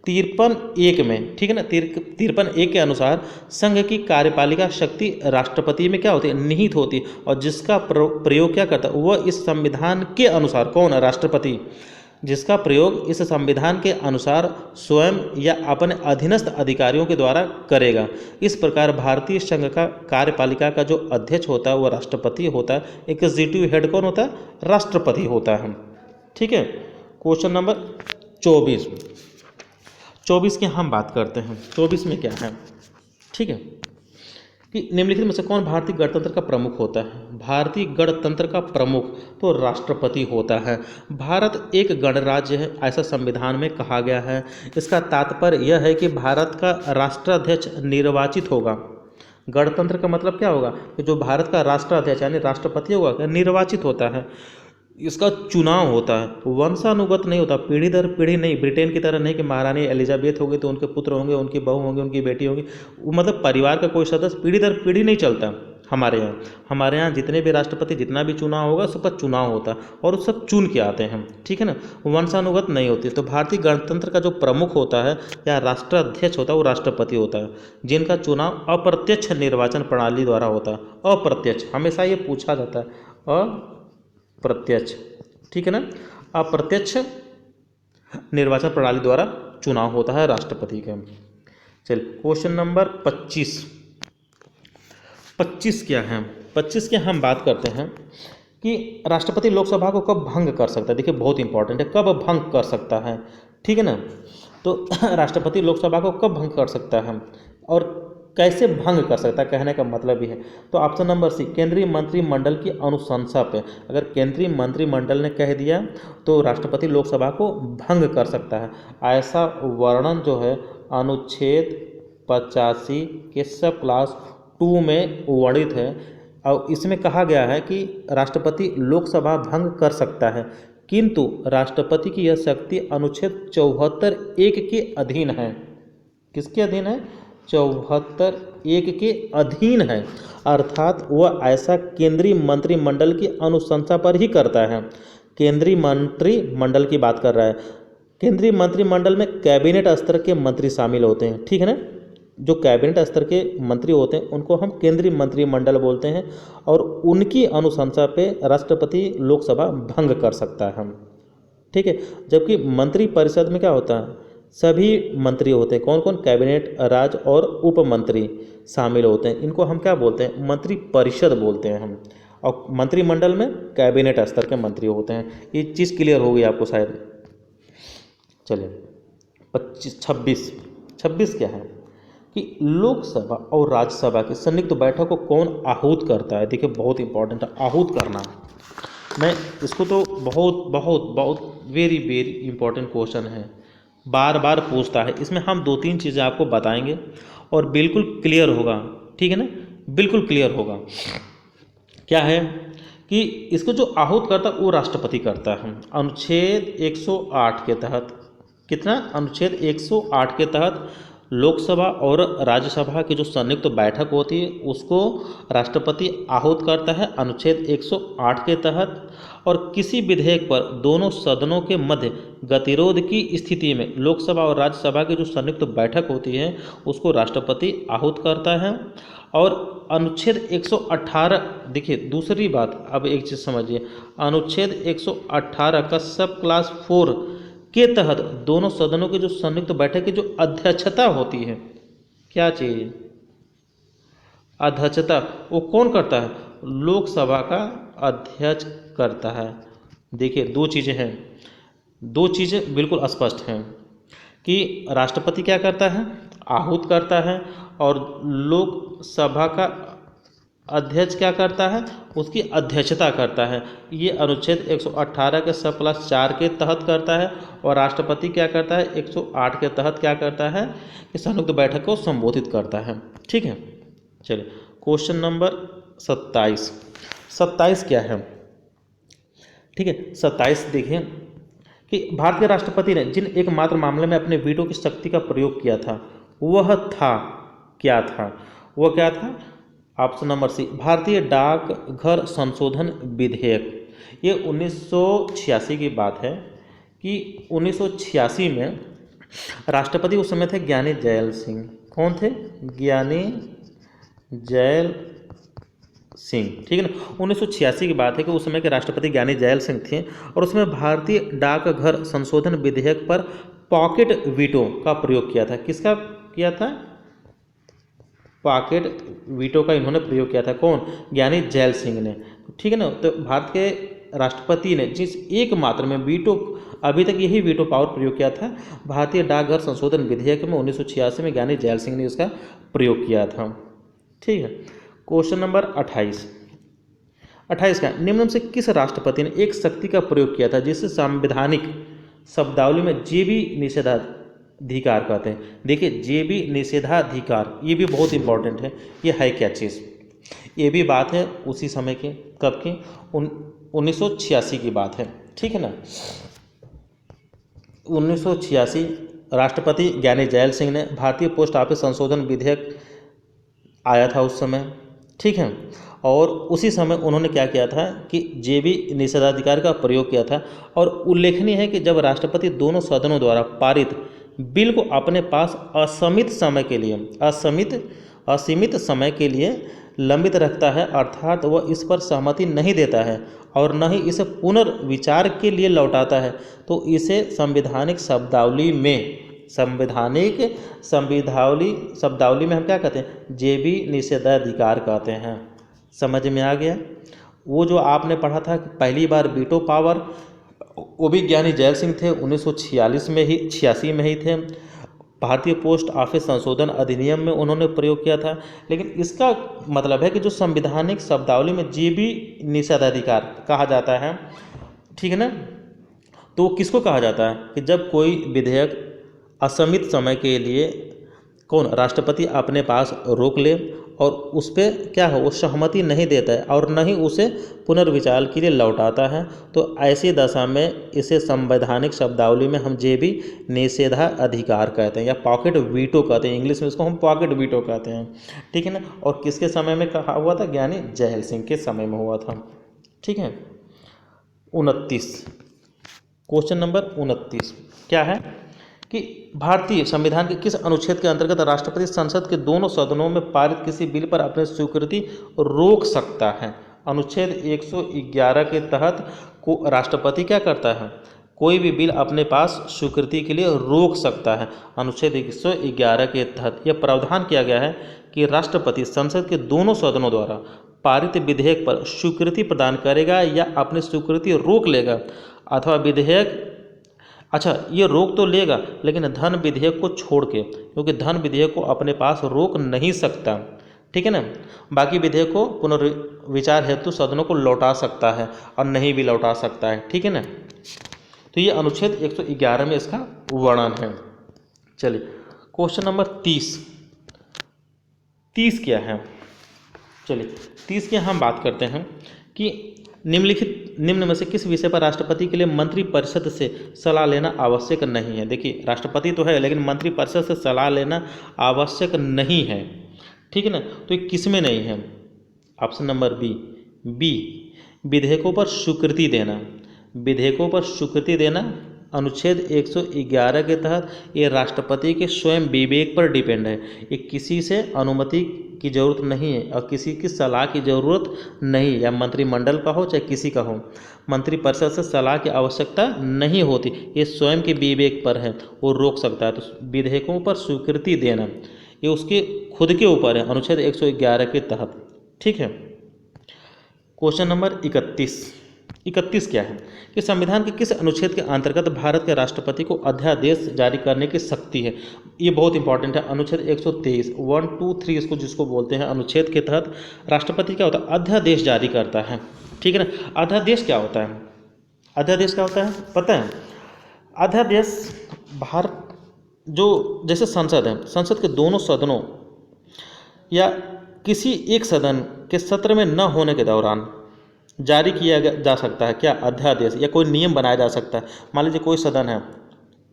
53(1) में, ठीक है ना। 53(1) के अनुसार संघ की कार्यपालिका शक्ति राष्ट्रपति में क्या होती है? निहित होती है, और जिसका प्रयोग क्या करता है? वह इस संविधान के अनुसार, कौन? राष्ट्रपति, जिसका प्रयोग इस संविधान के अनुसार स्वयं या अपने अधीनस्थ अधिकारियों के द्वारा करेगा। इस प्रकार भारतीय संघ का कार्यपालिका का जो अध्यक्ष होता है वो राष्ट्रपति होता है, एग्जीक्यूटिव हेड कौन होता है? राष्ट्रपति होता है, ठीक है। क्वेश्चन नंबर 24 की हम बात करते हैं। 24 में क्या है, ठीक है, कि निम्नलिखित में से कौन भारतीय गणतंत्र का प्रमुख होता है? भारतीय गणतंत्र का प्रमुख तो राष्ट्रपति होता है। भारत एक गणराज्य है, ऐसा संविधान में कहा गया है। इसका तात्पर्य यह है कि भारत का राष्ट्राध्यक्ष निर्वाचित होगा। गणतंत्र का मतलब क्या होगा? कि जो भारत का राष्ट्राध्यक्ष यानी राष्ट्रपति होगा निर्वाचित होता है। इसका चुनाव होता है, वंशानुगत नहीं होता, पीढ़ी दर पीढ़ी नहीं, ब्रिटेन की तरह नहीं कि महारानी एलिजाबेथ होगी तो उनके पुत्र होंगे, उनकी बहू होंगी, उनकी बेटी होगी, मतलब परिवार का कोई सदस्य पीढ़ी दर पीढ़ी नहीं चलता। हमारे यहाँ जितने भी राष्ट्रपति जितना भी चुनाव होगा सबका चुनाव होता है और सब चुन के आते हैं, ठीक है ना, वंशानुगत नहीं होती। तो भारतीय गणतंत्र का जो प्रमुख होता है या राष्ट्राध्यक्ष होता है वो राष्ट्रपति होता है, जिनका चुनाव अप्रत्यक्ष निर्वाचन प्रणाली द्वारा होता है। अप्रत्यक्ष हमेशा ये पूछा जाता है, अप्रत्यक्ष, ठीक है ना, अप्रत्यक्ष निर्वाचन प्रणाली द्वारा चुनाव होता है राष्ट्रपति का। चलिए क्वेश्चन नंबर 25 क्या है? 25 की हम बात करते हैं कि राष्ट्रपति लोकसभा को कब भंग कर सकता है। देखिए बहुत इंपॉर्टेंट है, कब भंग कर सकता है, ठीक है ना। तो राष्ट्रपति लोकसभा को कब भंग कर सकता है और कैसे भंग कर सकता है, कहने का मतलब ही है। तो ऑप्शन नंबर सी, केंद्रीय मंत्रिमंडल की अनुशंसा पे। अगर केंद्रीय मंत्रिमंडल ने कह दिया तो राष्ट्रपति लोकसभा को भंग कर सकता है। ऐसा वर्णन जो है अनुच्छेद 85 के सब क्लास 2 में वर्णित है, और इसमें कहा गया है कि राष्ट्रपति लोकसभा भंग कर सकता है, किंतु राष्ट्रपति की यह शक्ति अनुच्छेद 74(1) के अधीन है। किसके अधीन है? 74(1) के अधीन है, अर्थात वह ऐसा केंद्रीय मंत्रिमंडल की अनुशंसा पर ही करता है। केंद्रीय मंत्रिमंडल की बात कर रहा है। केंद्रीय मंत्रिमंडल में कैबिनेट स्तर के मंत्री शामिल होते हैं, ठीक है ना। जो कैबिनेट स्तर के मंत्री होते हैं उनको हम केंद्रीय मंत्रिमंडल बोलते हैं, और उनकी अनुशंसा पे राष्ट्रपति लोकसभा भंग कर सकता है, ठीक है। जबकि मंत्री परिषद में क्या होता है? सभी मंत्री होते हैं, कौन कौन? कैबिनेट, राज्य और उप मंत्री शामिल होते हैं। इनको हम क्या बोलते हैं? मंत्री परिषद बोलते हैं हम। और मंत्रिमंडल में कैबिनेट स्तर के मंत्री होते हैं। ये चीज़ क्लियर हो गई आपको शायद। चलिए 26 क्या है कि लोकसभा और राज्यसभा की संयुक्त बैठक को कौन आहूत करता है। देखिए बहुत इंपॉर्टेंट है आहूत करना। मैं इसको तो बहुत बहुत बहुत वेरी वेरी इंपॉर्टेंट क्वेश्चन है, बार बार पूछता है। इसमें हम 2-3 चीज़ें आपको बताएंगे और बिल्कुल क्लियर होगा, ठीक है ना, बिल्कुल क्लियर होगा। क्या है कि इसको जो आहूत करता है वो राष्ट्रपति करता है। अनुच्छेद 108 के तहत, कितना, अनुच्छेद 108 के तहत लोकसभा और राज्यसभा की जो संयुक्त बैठक होती है उसको राष्ट्रपति आहूत करता है अनुच्छेद 108 के तहत। और किसी विधेयक पर दोनों सदनों के मध्य गतिरोध की स्थिति में लोकसभा और राज्यसभा की जो संयुक्त बैठक होती है उसको राष्ट्रपति आहूत करता है। और अनुच्छेद 118, देखिए दूसरी बात, अब एक चीज़ समझिए, अनुच्छेद 118 का सब क्लास 4 के तहत दोनों सदनों की जो संयुक्त बैठक की जो अध्यक्षता होती है, क्या चीज़, अध्यक्षता, वो कौन करता है, लोकसभा का अध्यक्ष करता है। देखिए दो चीज़ें हैं, दो चीज़ें बिल्कुल स्पष्ट हैं कि राष्ट्रपति क्या करता है, आहूत करता है, और लोकसभा का अध्यक्ष क्या करता है, उसकी अध्यक्षता करता है। ये अनुच्छेद 118 के सब क्लास 4 के तहत करता है। और राष्ट्रपति क्या करता है, 108 के तहत क्या करता है कि संयुक्त बैठक को संबोधित करता है। ठीक है, चलिए क्वेश्चन नंबर 27 क्या है, ठीक है 27 देखिए कि भारतीय राष्ट्रपति ने जिन एकमात्र मामले में अपने वीटो की शक्ति का प्रयोग किया था वह था, क्या था, वह क्या था, ऑप्शन नंबर सी, भारतीय डाकघर संशोधन विधेयक। ये 1986 की बात है कि 1986 में राष्ट्रपति उस समय थे ज्ञानी जैल सिंह। कौन थे, ज्ञानी जैल सिंह, ठीक है ना। 1986 की बात है कि उस समय के राष्ट्रपति ज्ञानी जैल सिंह थे और उसमें भारतीय डाकघर संशोधन विधेयक पर पॉकेट वीटो का प्रयोग किया था। किसका किया था, पॉकेट वीटो का इन्होंने प्रयोग किया था। कौन, ज्ञानी जैल सिंह ने, ठीक है ना। तो भारत के राष्ट्रपति ने जिस एकमात्र में वीटो, अभी तक यही वीटो पावर प्रयोग किया था, भारतीय डाकघर संशोधन विधेयक में 1986 में ज्ञानी जैल सिंह ने इसका प्रयोग किया था। ठीक है, क्वेश्चन नंबर 28 का, निम्न से किस राष्ट्रपति ने एक शक्ति का प्रयोग किया था जिससे संवैधानिक शब्दावली में जेबी निषेधाधिकार कहते हैं। देखिए जेबी निषेधाधिकार ये भी बहुत इंपॉर्टेंट है। ये है क्या चीज़, ये भी बात है उसी समय के, कब की, 1986 की बात है, ठीक है ना। 1986 राष्ट्रपति ज्ञानी जैल सिंह ने भारतीय पोस्ट ऑफिस संशोधन विधेयक आया था उस समय, ठीक है। और उसी समय उन्होंने क्या किया था कि जेबी निषेधाधिकार का प्रयोग किया था। और उल्लेखनीय है कि जब राष्ट्रपति दोनों सदनों द्वारा पारित बिल को अपने पास असीमित समय के लिए लंबित रखता है, अर्थात वह इस पर सहमति नहीं देता है और न ही इसे पुनर्विचार के लिए लौटाता है, तो इसे संवैधानिक शब्दावली में हम क्या कहते हैं, जेबी निषेधाधिकार कहते हैं। समझ में आ गया। वो जो आपने पढ़ा था कि पहली बार वीटो पावर, वो भी ज्ञानी जैल सिंह थे, 1986 में ही थे। भारतीय पोस्ट ऑफिस संशोधन अधिनियम में उन्होंने प्रयोग किया था। लेकिन इसका मतलब है कि जो संवैधानिक शब्दावली में जेबी निषेधाधिकार कहा जाता है, ठीक है ना, तो किसको कहा जाता है कि जब कोई विधेयक असीमित समय के लिए कौन, राष्ट्रपति अपने पास रोक ले और उस पर क्या हो, वो सहमति नहीं देता है और न ही उसे पुनर्विचार के लिए लौटाता है, तो ऐसी दशा में इसे संवैधानिक शब्दावली में हम जेबी निषेधाधिकार कहते हैं या पॉकेट वीटो कहते हैं। इंग्लिश में इसको हम पॉकेट वीटो कहते हैं, ठीक है ना। और किसके समय में कहा हुआ था, ज्ञानी जैल सिंह के समय में हुआ था, ठीक है। 29, क्वेश्चन नंबर 29 क्या है कि भारतीय संविधान के किस अनुच्छेद के अंतर्गत राष्ट्रपति संसद के दोनों सदनों में पारित किसी बिल पर अपनी स्वीकृति रोक सकता है। अनुच्छेद 111 के तहत को राष्ट्रपति क्या करता है, कोई भी बिल अपने पास स्वीकृति के लिए रोक सकता है। अनुच्छेद 111 के तहत यह प्रावधान किया गया है कि राष्ट्रपति संसद के दोनों सदनों द्वारा पारित विधेयक पर स्वीकृति प्रदान करेगा या अपनी स्वीकृति रोक लेगा, अथवा विधेयक, अच्छा ये रोक तो लेगा लेकिन धन विधेयक को छोड़ के, क्योंकि धन विधेयक को अपने पास रोक नहीं सकता, ठीक है ना। बाकी विधेयक को पुनर्विचार हेतु सदनों को लौटा सकता है और नहीं भी लौटा सकता है, ठीक है ना। तो ये अनुच्छेद 111 में इसका वर्णन है। चलिए क्वेश्चन नंबर 30 क्या है। चलिए 30 की हम बात करते हैं कि निम्न में से किस विषय पर राष्ट्रपति के लिए मंत्रिपरिषद से सलाह लेना आवश्यक नहीं है। देखिए राष्ट्रपति तो है लेकिन मंत्रिपरिषद से सलाह लेना आवश्यक नहीं है, ठीक है ना। तो ये किस में नहीं है? ऑप्शन नंबर बी विधेयकों पर स्वीकृति देना। विधेयकों पर स्वीकृति देना अनुच्छेद 111 के तहत ये राष्ट्रपति के स्वयं विवेक पर डिपेंड है। ये किसी से अनुमति की ज़रूरत नहीं है और किसी की सलाह की ज़रूरत नहीं, या मंत्रिमंडल का हो चाहे किसी का हो, मंत्रिपरिषद से सलाह की आवश्यकता नहीं होती। ये स्वयं के विवेक पर है, वो रोक सकता है। तो विधेयकों पर स्वीकृति देना ये उसके खुद के ऊपर है अनुच्छेद 111 के तहत, ठीक है। क्वेश्चन नंबर 31 क्या है कि संविधान के किस अनुच्छेद के अंतर्गत भारत के राष्ट्रपति को अध्यादेश जारी करने की शक्ति है। ये बहुत इंपॉर्टेंट है। अनुच्छेद 123 1, 2, 3 इसको जिसको बोलते हैं, अनुच्छेद के तहत राष्ट्रपति क्या होता है? अध्यादेश जारी करता है, ठीक है ना। अध्यादेश क्या होता है? अध्यादेश क्या होता है पता है? अध्यादेश भारत जो जैसे संसद है, संसद के दोनों सदनों या किसी एक सदन के सत्र में न होने के दौरान जारी किया जा सकता है क्या? अध्यादेश, या कोई नियम बनाया जा सकता है। मान लीजिए कोई सदन है,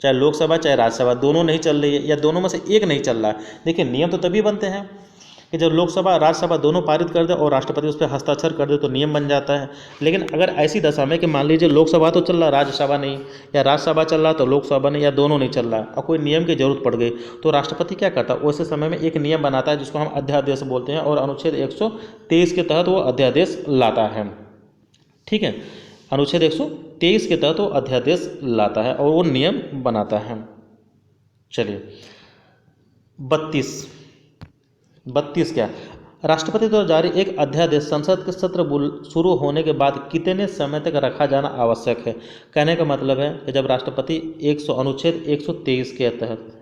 चाहे लोकसभा चाहे राज्यसभा, दोनों नहीं चल रही है या दोनों में से एक नहीं चल रहा है। देखिए नियम तो तभी बनते हैं कि जब लोकसभा राज्यसभा दोनों पारित कर दे और राष्ट्रपति उस पर हस्ताक्षर कर दे तो नियम बन जाता है। लेकिन अगर ऐसी दशा में कि मान लीजिए लोकसभा तो चल रहा, राज्यसभा नहीं, या राज्यसभा चल रहा तो लोकसभा नहीं, या दोनों नहीं चल रहा और कोई नियम की जरूरत पड़ गई, तो राष्ट्रपति क्या करता है? वैसे समय में एक नियम बनाता है जिसको हम अध्यादेश बोलते हैं, और अनुच्छेद 123 के तहत वो अध्यादेश लाता है, ठीक है। अनुच्छेद 123 के तहत वो अध्यादेश लाता है और वो नियम बनाता है। चलिए 32 क्या? राष्ट्रपति द्वारा जारी एक अध्यादेश संसद के सत्र शुरू होने के बाद कितने समय तक रखा जाना आवश्यक है। कहने का मतलब है कि जब राष्ट्रपति अनुच्छेद 123 के तहत,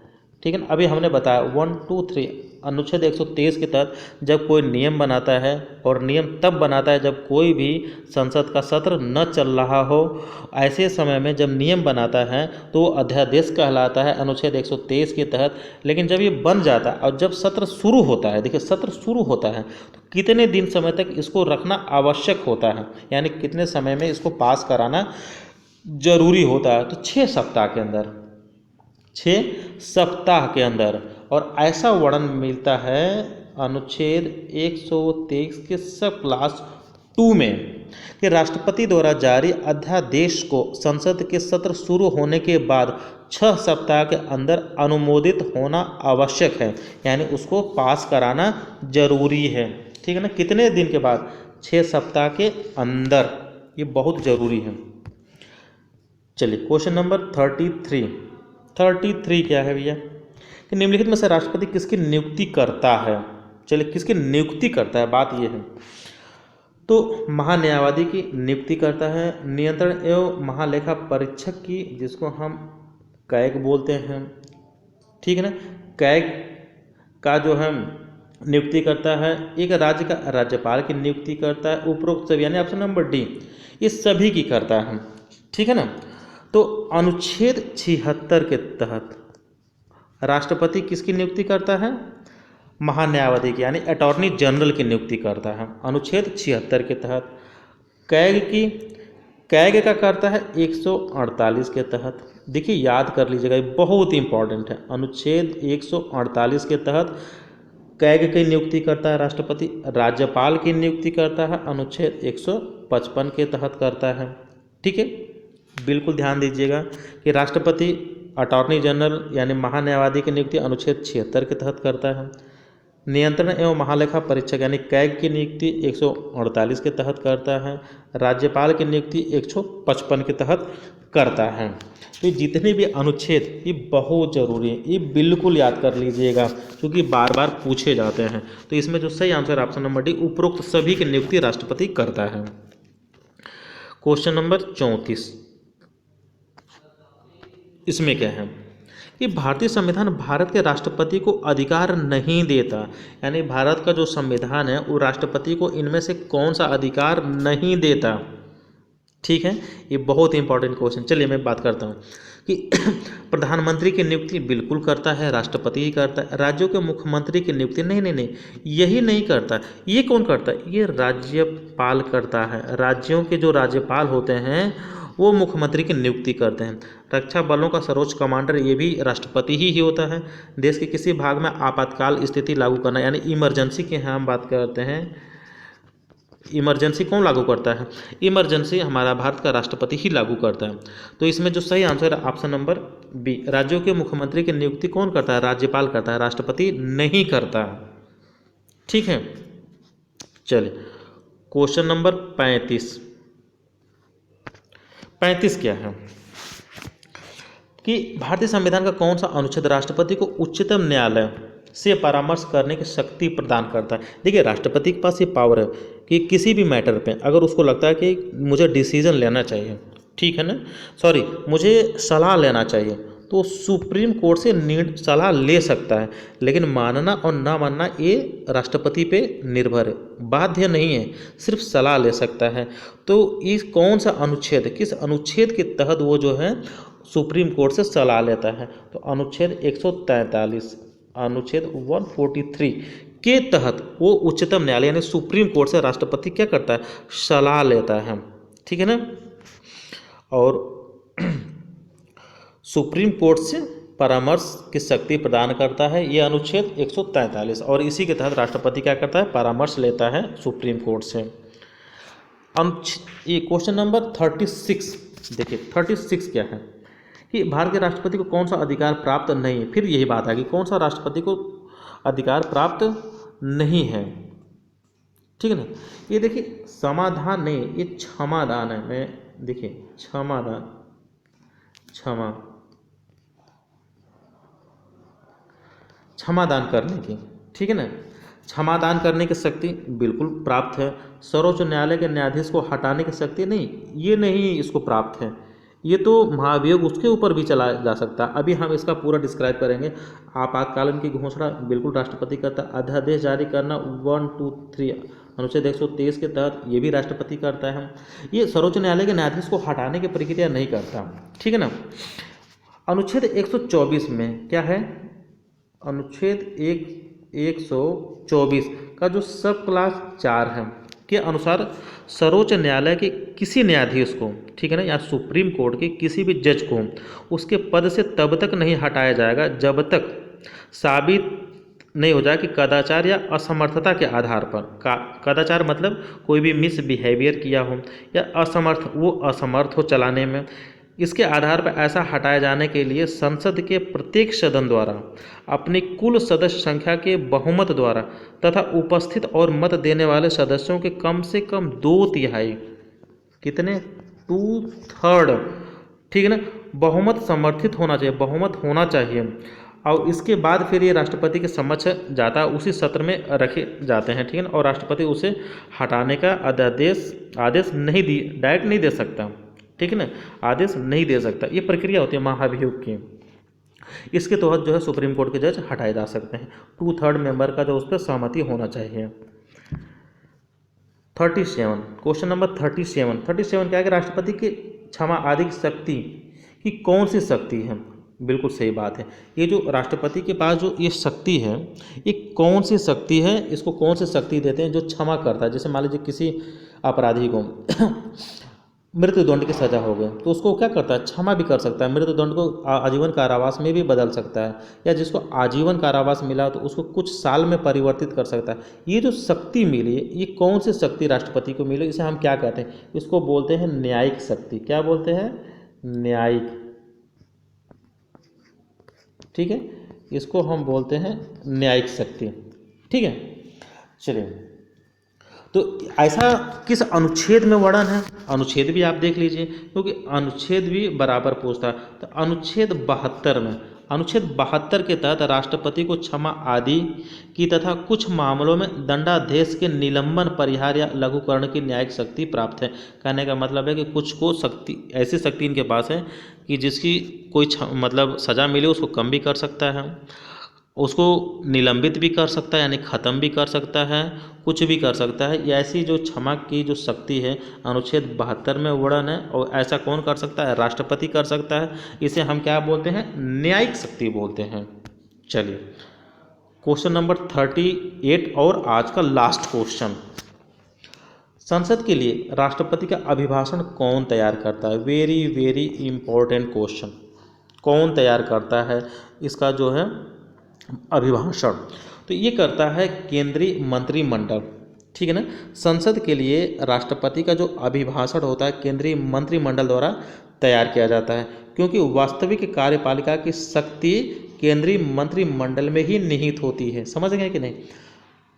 ठीक है ना, अभी हमने बताया 1, 2, 3 अनुच्छेद 123 के तहत जब कोई नियम बनाता है, और नियम तब बनाता है जब कोई भी संसद का सत्र न चल रहा हो, ऐसे समय में जब नियम बनाता है तो वो अध्यादेश कहलाता है अनुच्छेद 123 के तहत। लेकिन जब ये बन जाता है और जब सत्र शुरू होता है, देखिए सत्र शुरू होता है तो कितने दिन समय तक इसको रखना आवश्यक होता है, यानी कितने समय में इसको पास कराना जरूरी होता है। तो 6 सप्ताह के अंदर, 6 सप्ताह के अंदर। और ऐसा वर्णन मिलता है अनुच्छेद 123 के सब क्लास 2 में कि राष्ट्रपति द्वारा जारी अध्यादेश को संसद के सत्र शुरू होने के बाद 6 सप्ताह के अंदर अनुमोदित होना आवश्यक है, यानी उसको पास कराना जरूरी है, ठीक है ना। कितने दिन के बाद? 6 सप्ताह के अंदर, ये बहुत ज़रूरी है। चलिए क्वेश्चन नंबर 33 क्या है भैया कि निम्नलिखित में से राष्ट्रपति किसकी नियुक्ति करता है। चलिए किसकी नियुक्ति करता है, बात ये है। तो महान्यायवादी की नियुक्ति करता है, नियंत्रण एवं महालेखा परीक्षक की, जिसको हम कैग बोलते हैं, ठीक है ना। कैग का जो है नियुक्ति करता है। एक राज्य का राज्यपाल की नियुक्ति करता है। उपरोक्त सभी, यानी ऑप्शन नंबर डी, ये सभी की करता है, ठीक है ना। तो अनुच्छेद 76 के तहत राष्ट्रपति किसकी नियुक्ति करता है? महान्यायवादी की, यानी अटॉर्नी जनरल की नियुक्ति करता है अनुच्छेद 76 के तहत। कैग का करता है 148 के तहत। देखिए याद कर लीजिएगा, ये बहुत इंपॉर्टेंट है। अनुच्छेद 148 के तहत कैग की नियुक्ति करता है राष्ट्रपति। राज्यपाल की नियुक्ति करता है अनुच्छेद 155 के तहत करता है, ठीक है। बिल्कुल ध्यान दीजिएगा कि राष्ट्रपति अटॉर्नी जनरल यानी महान्यायवादी की नियुक्ति अनुच्छेद 76 के तहत करता है। नियंत्रण एवं महालेखा परीक्षक यानी कैग की नियुक्ति 148 के तहत करता है। राज्यपाल की नियुक्ति 155 के तहत करता है। तो ये जितने भी अनुच्छेद ये बहुत ज़रूरी है, ये बिल्कुल याद कर लीजिएगा क्योंकि बार बार पूछे जाते हैं। तो इसमें जो सही आंसर ऑप्शन नंबर डी, उपरोक्त सभी की नियुक्ति राष्ट्रपति करता है। क्वेश्चन नंबर 34, इसमें क्या है कि भारतीय संविधान भारत के राष्ट्रपति को अधिकार नहीं देता, यानी भारत का जो संविधान है वो राष्ट्रपति को इनमें से कौन सा अधिकार नहीं देता। ठीक है, ये बहुत ही इंपॉर्टेंट क्वेश्चन। चलिए मैं बात करता हूँ कि प्रधानमंत्री की नियुक्ति बिल्कुल करता है, राष्ट्रपति ही करता है। राज्यों के मुख्यमंत्री की नियुक्ति नहीं, यही नहीं करता। ये कौन करता है? ये राज्यपाल करता है। राज्यों के जो राज्यपाल होते हैं वो मुख्यमंत्री की नियुक्ति करते हैं। रक्षा बलों का सर्वोच्च कमांडर ये भी राष्ट्रपति ही होता है। देश के किसी भाग में आपातकाल स्थिति लागू करना यानी इमरजेंसी की हम बात करते हैं। इमरजेंसी कौन लागू करता है? इमरजेंसी हमारा भारत का राष्ट्रपति ही लागू करता है। तो इसमें जो सही आंसर है ऑप्शन नंबर बी, राज्यों के मुख्यमंत्री की नियुक्ति कौन करता है? राज्यपाल करता है, राष्ट्रपति नहीं करता। ठीक है, चलिए क्वेश्चन नंबर 35 क्या है कि भारतीय संविधान का कौन सा अनुच्छेद राष्ट्रपति को उच्चतम न्यायालय से परामर्श करने की शक्ति प्रदान करता है? देखिए, राष्ट्रपति के पास ये पावर है कि किसी भी मैटर पे अगर उसको लगता है कि मुझे डिसीजन लेना चाहिए, ठीक है ना, सॉरी मुझे सलाह लेना चाहिए, तो सुप्रीम कोर्ट से सलाह ले सकता है। लेकिन मानना और ना मानना ये राष्ट्रपति पे निर्भर है, बाध्य नहीं है, सिर्फ सलाह ले सकता है। तो इस कौन सा अनुच्छेद, किस अनुच्छेद के तहत वो जो है सुप्रीम कोर्ट से सलाह लेता है? तो अनुच्छेद 143, अनुच्छेद 143 के तहत वो उच्चतम न्यायालय यानी सुप्रीम कोर्ट से राष्ट्रपति क्या करता है? सलाह लेता है। ठीक है ना, और सुप्रीम कोर्ट से परामर्श की शक्ति प्रदान करता है ये अनुच्छेद 143, और इसी के तहत राष्ट्रपति क्या करता है? परामर्श लेता है सुप्रीम कोर्ट से। ये क्वेश्चन नंबर 36, देखिए 36 क्या है कि भारत के राष्ट्रपति को कौन सा अधिकार प्राप्त नहीं है। फिर यही बात है कि कौन सा राष्ट्रपति को अधिकार प्राप्त नहीं है। ठीक है ना, ये देखिए समाधान नहीं, ये क्षमादान है। मैं देखिए क्षमादान, क्षमादान करने की, ठीक है ना, क्षमादान करने की शक्ति बिल्कुल प्राप्त है। सर्वोच्च न्यायालय के न्यायाधीश को हटाने की शक्ति नहीं, ये नहीं इसको प्राप्त है। ये तो महाभियोग उसके ऊपर भी चला जा सकता है। अभी हम इसका पूरा डिस्क्राइब करेंगे। आपातकालीन की घोषणा बिल्कुल राष्ट्रपति करता है। अध्यादेश जारी करना 1, 2, 3 अनुच्छेद 123 के तहत ये भी राष्ट्रपति करता है। ये सर्वोच्च न्यायालय के न्यायाधीश को हटाने की प्रक्रिया नहीं करता। ठीक है ना, अनुच्छेद 124 में क्या है? अनुच्छेद 124 का जो सब क्लास 4 है के अनुसार सर्वोच्च न्यायालय के किसी न्यायाधीश को, ठीक है ना, या सुप्रीम कोर्ट के किसी भी जज को उसके पद से तब तक नहीं हटाया जाएगा जब तक साबित नहीं हो जाए कि कदाचार या असमर्थता के आधार पर, कदाचार मतलब कोई भी मिसबिहेवियर किया हो या असमर्थ हो चलाने में, इसके आधार पर ऐसा हटाए जाने के लिए संसद के प्रत्येक सदन द्वारा अपनी कुल सदस्य संख्या के बहुमत द्वारा तथा उपस्थित और मत देने वाले सदस्यों के कम से कम 2/3, कितने? 2/3, ठीक है ना, बहुमत समर्थित होना चाहिए, बहुमत होना चाहिए। और इसके बाद फिर ये राष्ट्रपति के समक्ष जाता है, उसी सत्र में रखे जाते हैं। ठीक है ना, और राष्ट्रपति उसे हटाने का आदेश नहीं डायरेक्ट नहीं दे सकता। ठीक है ना, आदेश नहीं दे सकता। ये प्रक्रिया होती है महाभियोग की। इसके तहत जो है सुप्रीम कोर्ट के जज हटाए जा सकते हैं। 2/3 मेंबर का जो उस पर सहमति होना चाहिए। 37, क्वेश्चन नंबर 37 क्या है कि राष्ट्रपति की क्षमा आदि की शक्ति की कौन सी शक्ति है? बिल्कुल सही बात है। ये जो राष्ट्रपति के पास जो ये शक्ति है, ये कौन सी शक्ति है? इसको कौन सी शक्ति देते हैं? जो क्षमा करता है। जैसे मान लीजिए किसी अपराधी को मृत्युदंड की सजा हो गई तो उसको क्या करता है? क्षमा भी कर सकता है, मृत्युदंड को आजीवन कारावास में भी बदल सकता है, या जिसको आजीवन कारावास मिला तो उसको कुछ साल में परिवर्तित कर सकता है। ये जो शक्ति मिली है, ये कौन सी शक्ति राष्ट्रपति को मिली? इसे हम क्या कहते हैं? इसको बोलते हैं न्यायिक शक्ति। क्या बोलते हैं? न्यायिक। ठीक है, इसको हम बोलते हैं न्यायिक शक्ति। ठीक है, चलिए। तो ऐसा किस अनुच्छेद में वर्णन है, अनुच्छेद भी आप देख लीजिए, क्योंकि अनुच्छेद भी बराबर पूछता है। तो अनुच्छेद 72 में, अनुच्छेद 72 के तहत राष्ट्रपति को क्षमा आदि की तथा कुछ मामलों में दंडादेश के निलंबन, परिहार या लघुकरण की न्यायिक शक्ति प्राप्त है। कहने का मतलब है कि कुछ को शक्ति, ऐसी शक्ति इनके पास है कि जिसकी कोई मतलब सज़ा मिले उसको कम भी कर सकता है, उसको निलंबित भी कर सकता है यानी ख़त्म भी कर सकता है, कुछ भी कर सकता है। ऐसी जो क्षमा की जो शक्ति है अनुच्छेद 72 में वर्णन है, और ऐसा कौन कर सकता है, राष्ट्रपति कर सकता है। इसे हम क्या बोलते हैं, न्यायिक शक्ति बोलते हैं। चलिए क्वेश्चन नंबर 38 और आज का लास्ट क्वेश्चन, संसद के लिए राष्ट्रपति का अभिभाषण कौन तैयार करता है। वेरी वेरी इंपॉर्टेंट क्वेश्चन, कौन तैयार करता है इसका जो है अभिभाषण। तो ये करता है केंद्रीय मंत्रिमंडल, ठीक है ना। संसद के लिए राष्ट्रपति का जो अभिभाषण होता है केंद्रीय मंत्रिमंडल द्वारा तैयार किया जाता है, क्योंकि वास्तविक कार्यपालिका की शक्ति केंद्रीय मंत्रिमंडल में ही निहित होती है। समझ गए कि नहीं।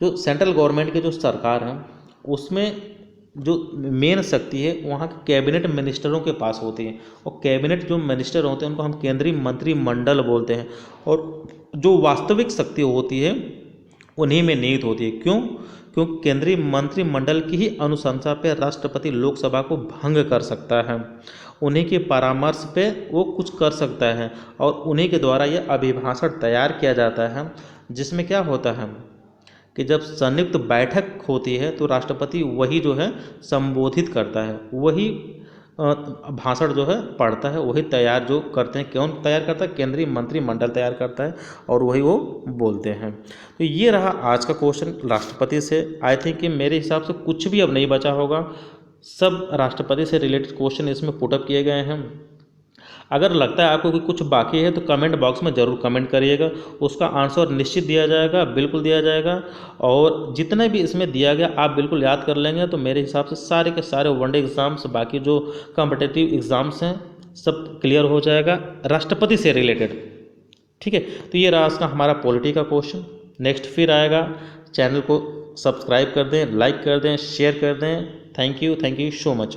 जो सेंट्रल गवर्नमेंट की जो सरकार है उसमें जो मेन शक्ति है वहाँ के कैबिनेट मिनिस्टरों के पास होती है, और कैबिनेट जो मिनिस्टर होते हैं उनको हम केंद्रीय मंत्रिमंडल बोलते हैं, और जो वास्तविक शक्ति होती है उन्हीं में निहित होती है। क्यों, क्योंकि केंद्रीय मंत्रिमंडल की ही अनुशंसा पे राष्ट्रपति लोकसभा को भंग कर सकता है, उन्हीं के परामर्श पे वो कुछ कर सकता है, और उन्हीं के द्वारा ये अभिभाषण तैयार किया जाता है, जिसमें क्या होता है कि जब संयुक्त बैठक होती है तो राष्ट्रपति वही जो है संबोधित करता है, वही भाषण जो है पढ़ता है, वही तैयार जो करते हैं, कौन तैयार करता है, केंद्रीय मंत्रिमंडल तैयार करता है, और वही वो बोलते हैं। तो ये रहा आज का क्वेश्चन राष्ट्रपति से। आई थिंक कि मेरे हिसाब से कुछ भी अब नहीं बचा होगा, सब राष्ट्रपति से रिलेटेड क्वेश्चन इसमें पुटअप किए गए हैं। अगर लगता है आपको कि कुछ बाकी है तो कमेंट बॉक्स में ज़रूर कमेंट करिएगा, उसका आंसर निश्चित दिया जाएगा, बिल्कुल दिया जाएगा। और जितने भी इसमें दिया गया आप बिल्कुल याद कर लेंगे तो मेरे हिसाब से सारे के सारे वनडे एग्ज़ाम्स, बाकी जो कॉम्पिटिटिव एग्ज़ाम्स हैं सब क्लियर हो जाएगा राष्ट्रपति से रिलेटेड। ठीक है, तो ये रहा इसका हमारा पॉलिटी का क्वेश्चन। नेक्स्ट फिर आएगा, चैनल को सब्सक्राइब कर दें, लाइक कर दें, शेयर कर दें। Thank you so much.